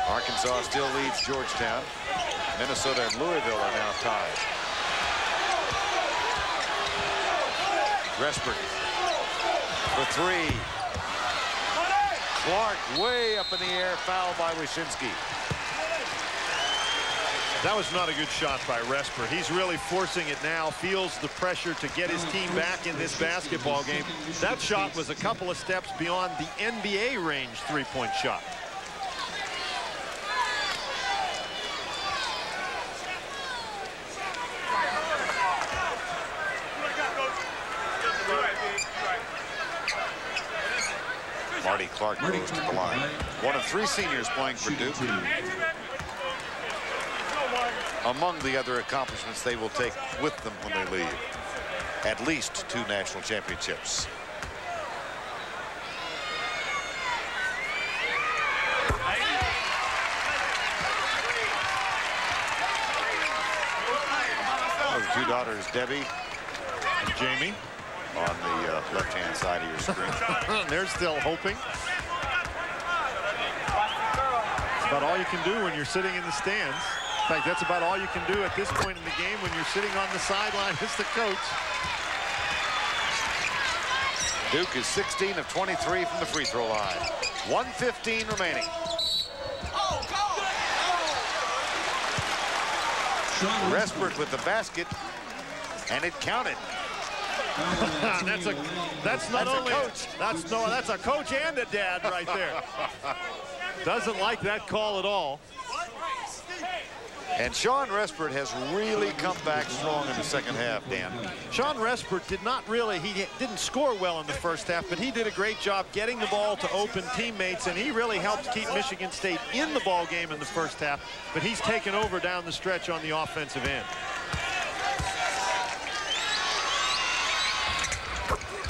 Arkansas still leads Georgetown. Minnesota and Louisville are now tied. Respert for 3. Clark way up in the air, foul by Wyszynski. That was not a good shot by Respert. He's really forcing it now, feels the pressure to get his team back in this basketball game. That shot was a couple of steps beyond the NBA range 3-point shot. Marty Clark goes to the line. One of 3 seniors playing for Duke. Among the other accomplishments they will take with them when they leave. At least 2 national championships. two daughters, Debbie and Jamie, on the left-hand side of your screen. They're still hoping. It's about all you can do when you're sitting in the stands. In fact, that's about all you can do at this point in the game when you're sitting on the sideline as the coach. Duke is 16 of 23 from the free throw line. 1:15 remaining. Respert with the basket, and it counted. that's not only a coach. That's a coach and a dad right there. Doesn't like that call at all. And Shawn Respert has really come back strong in the second half, Dan. Shawn Respert he didn't score well in the first half, but he did a great job getting the ball to open teammates, and he really helped keep Michigan State in the ball game in the first half, but he's taken over down the stretch on the offensive end.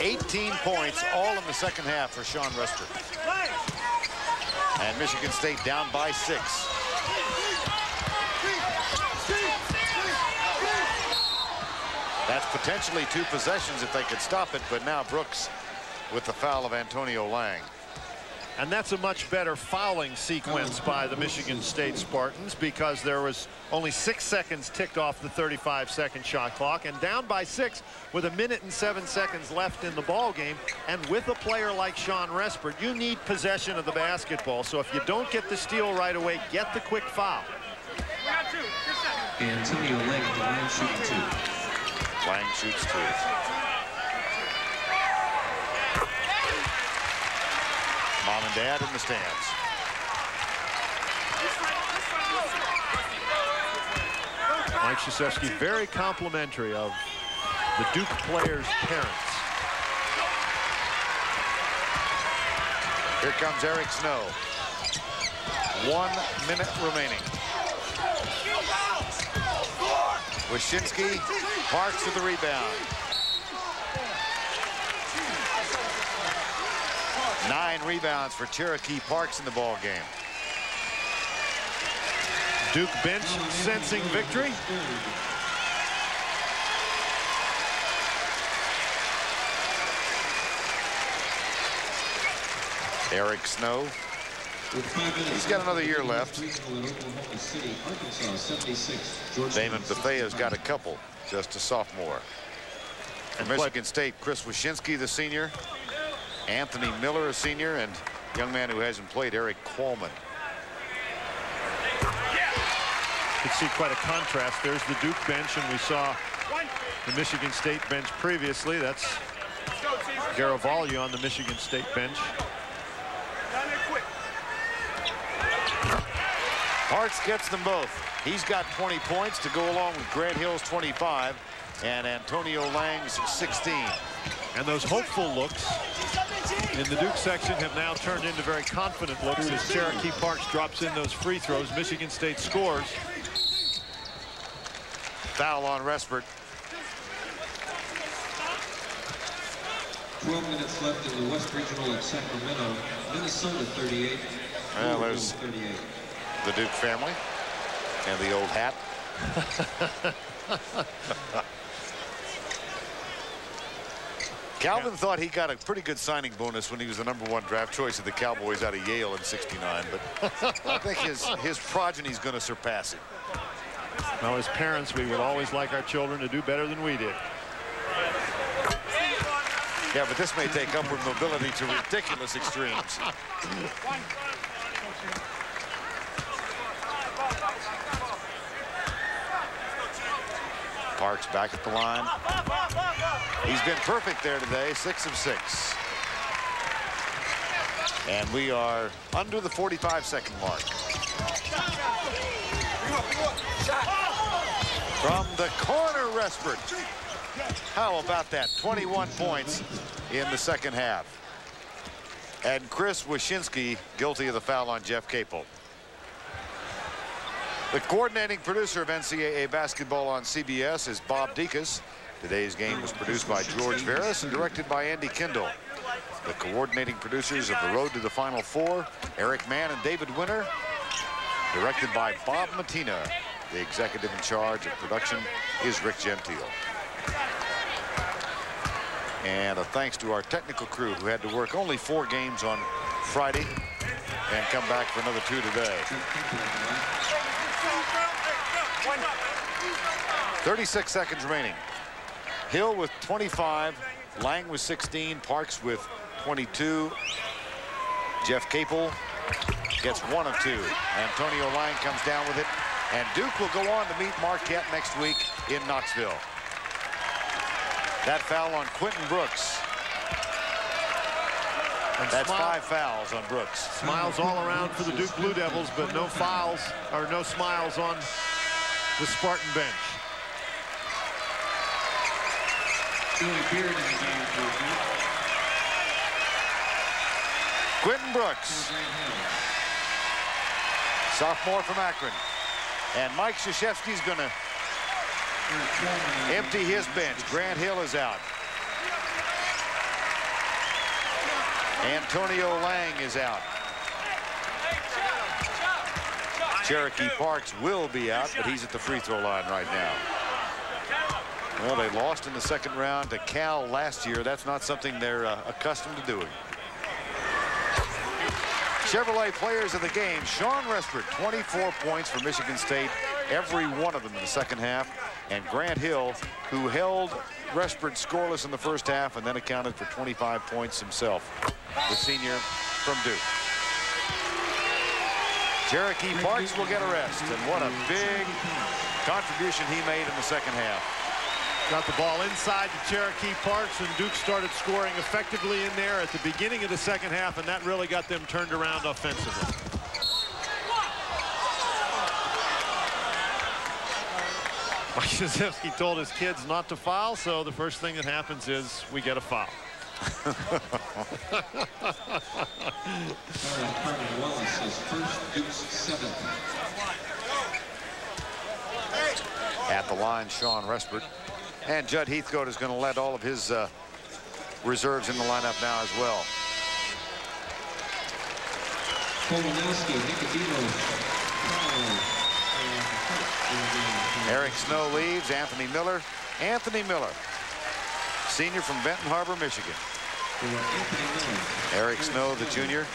18 points all in the second half for Shawn Respert. And Michigan State down by 6. That's potentially 2 possessions if they could stop it, but now Brooks with the foul of Antonio Lang. And that's a much better fouling sequence by the Michigan State Spartans, because there was only 6 seconds ticked off the 35-second shot clock, and down by 6 with 1 minute and 7 seconds left in the ball game. And with a player like Shawn Respert, you need possession of the basketball. So if you don't get the steal right away, get the quick foul. Antonio Lang at the line shooting 2. Lang shoots 2. Mom and Dad in the stands. Mike Krzyzewski very complimentary of the Duke players' parents. Here comes Eric Snow. 1 minute remaining. Wyszynski, Parks with the rebound. 9 rebounds for Cherokee Parks in the ball game. Duke bench sensing victory. Eric Snow. He's got another year left. Damon Bethea's got a couple, just a sophomore. From Michigan State, Chris Wyszynski, the senior. Anthony Miller, a senior, and a young man who hasn't played, Eric Coleman. You can see quite a contrast. There's the Duke bench, and we saw the Michigan State bench previously. That's Garavaglia on the Michigan State bench. Parks gets them both. He's got 20 points to go along with Grant Hill's 25 and Antonio Lang's 16. And those hopeful looks in the Duke section have now turned into very confident looks as Cherokee Parks drops in those free throws. Michigan State scores. Foul on Respert. 12 minutes left in the West Regional at Sacramento. Minnesota 38. Well, there's 38. The Duke family and the old hat. Calvin thought he got a pretty good signing bonus when he was the #1 draft choice of the Cowboys out of Yale in '69, but I think his progeny is going to surpass him. Well, as parents, we would always like our children to do better than we did. Yeah, but this may take upward mobility to ridiculous extremes. Parks back at the line. He's been perfect there today, 6 of 6. And we are under the 45-second mark. From the corner, Respert. How about that? 21 points in the second half. And Chris Wyszynski guilty of the foul on Jeff Capel. The coordinating producer of NCAA basketball on CBS is Bob Dekas. Today's game was produced by George Veras and directed by Andy Kindle. The coordinating producers of The Road to the Final Four, Eric Mann and David Winter. Directed by Bob Matina. The executive in charge of production is Rick Gentile. And a thanks to our technical crew who had to work only 4 games on Friday and come back for another 2 today. 36 seconds remaining. Hill with 25, Lang with 16, Parks with 22. Jeff Capel gets 1 of 2. Antonio Lang comes down with it, and Duke will go on to meet Marquette next week in Knoxville. That foul on Quentin Brooks. And that's 5 fouls on Brooks. Smiles all around for the Duke Blue Devils, but no fouls or no smiles on the Spartan bench. Quentin Brooks, sophomore from Akron. And Mike Krzyzewski's going to empty his bench. Grant Hill is out. Antonio Lang is out. Cherokee Parks will be out, but he's at the free throw line right now. Well, they lost in the second round to Cal last year. That's not something they're accustomed to doing. Chevrolet players of the game. Shawn Respert, 24 points for Michigan State, every one of them in the second half. And Grant Hill, who held Respert scoreless in the first half and then accounted for 25 points himself, the senior from Duke. Cherokee Parks will get a rest, and what a big contribution he made in the second half. Got the ball inside to Cherokee Parks, and Duke started scoring effectively in there at the beginning of the second half, and that really got them turned around offensively. Mike Krzyzewski told his kids not to foul, so the first thing that happens is we get a foul. At the line, Shawn Respert. And Judd Heathcote is going to let all of his reserves in the lineup now as well. Eric Snow leaves. Anthony Miller. Anthony Miller, senior from Benton Harbor, Michigan. Eric Snow, the junior.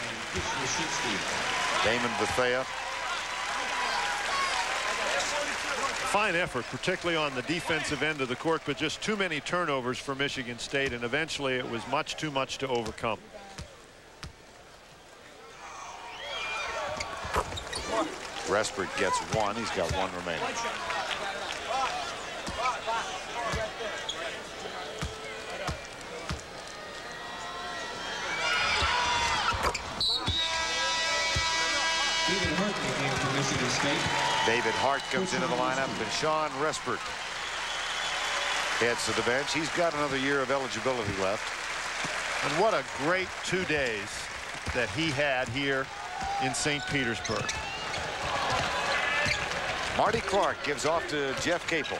Damon Bethea. Fine effort, particularly on the defensive end of the court, but just too many turnovers for Michigan State, and eventually it was much too much to overcome. Respert gets 1. He's got 1 remaining. David Hart comes into the lineup, and Shawn Respert heads to the bench. He's got another year of eligibility left. And what a great 2 days that he had here in St. Petersburg. Marty Clark gives off to Jeff Capel.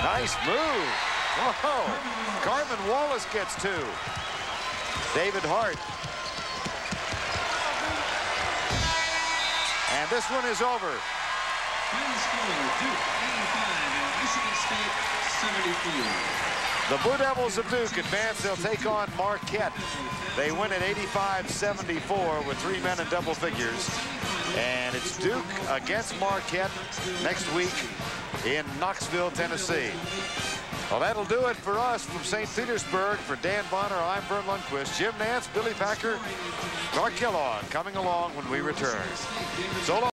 Nice move. Whoa. Carmen Wallace gets 2. David Hart. And this one is over. Final score, Duke 85 and Michigan State 74. The Blue Devils of Duke advance. They'll take on Marquette. They win at 85-74 with 3 men in double figures. And it's Duke against Marquette next week in Knoxville, Tennessee. Well, that'll do it for us from St. Petersburg. For Dan Bonner, I'm Vern Lundquist. Jim Nance, Billy Packer, Mark Kellogg coming along when we return. So long.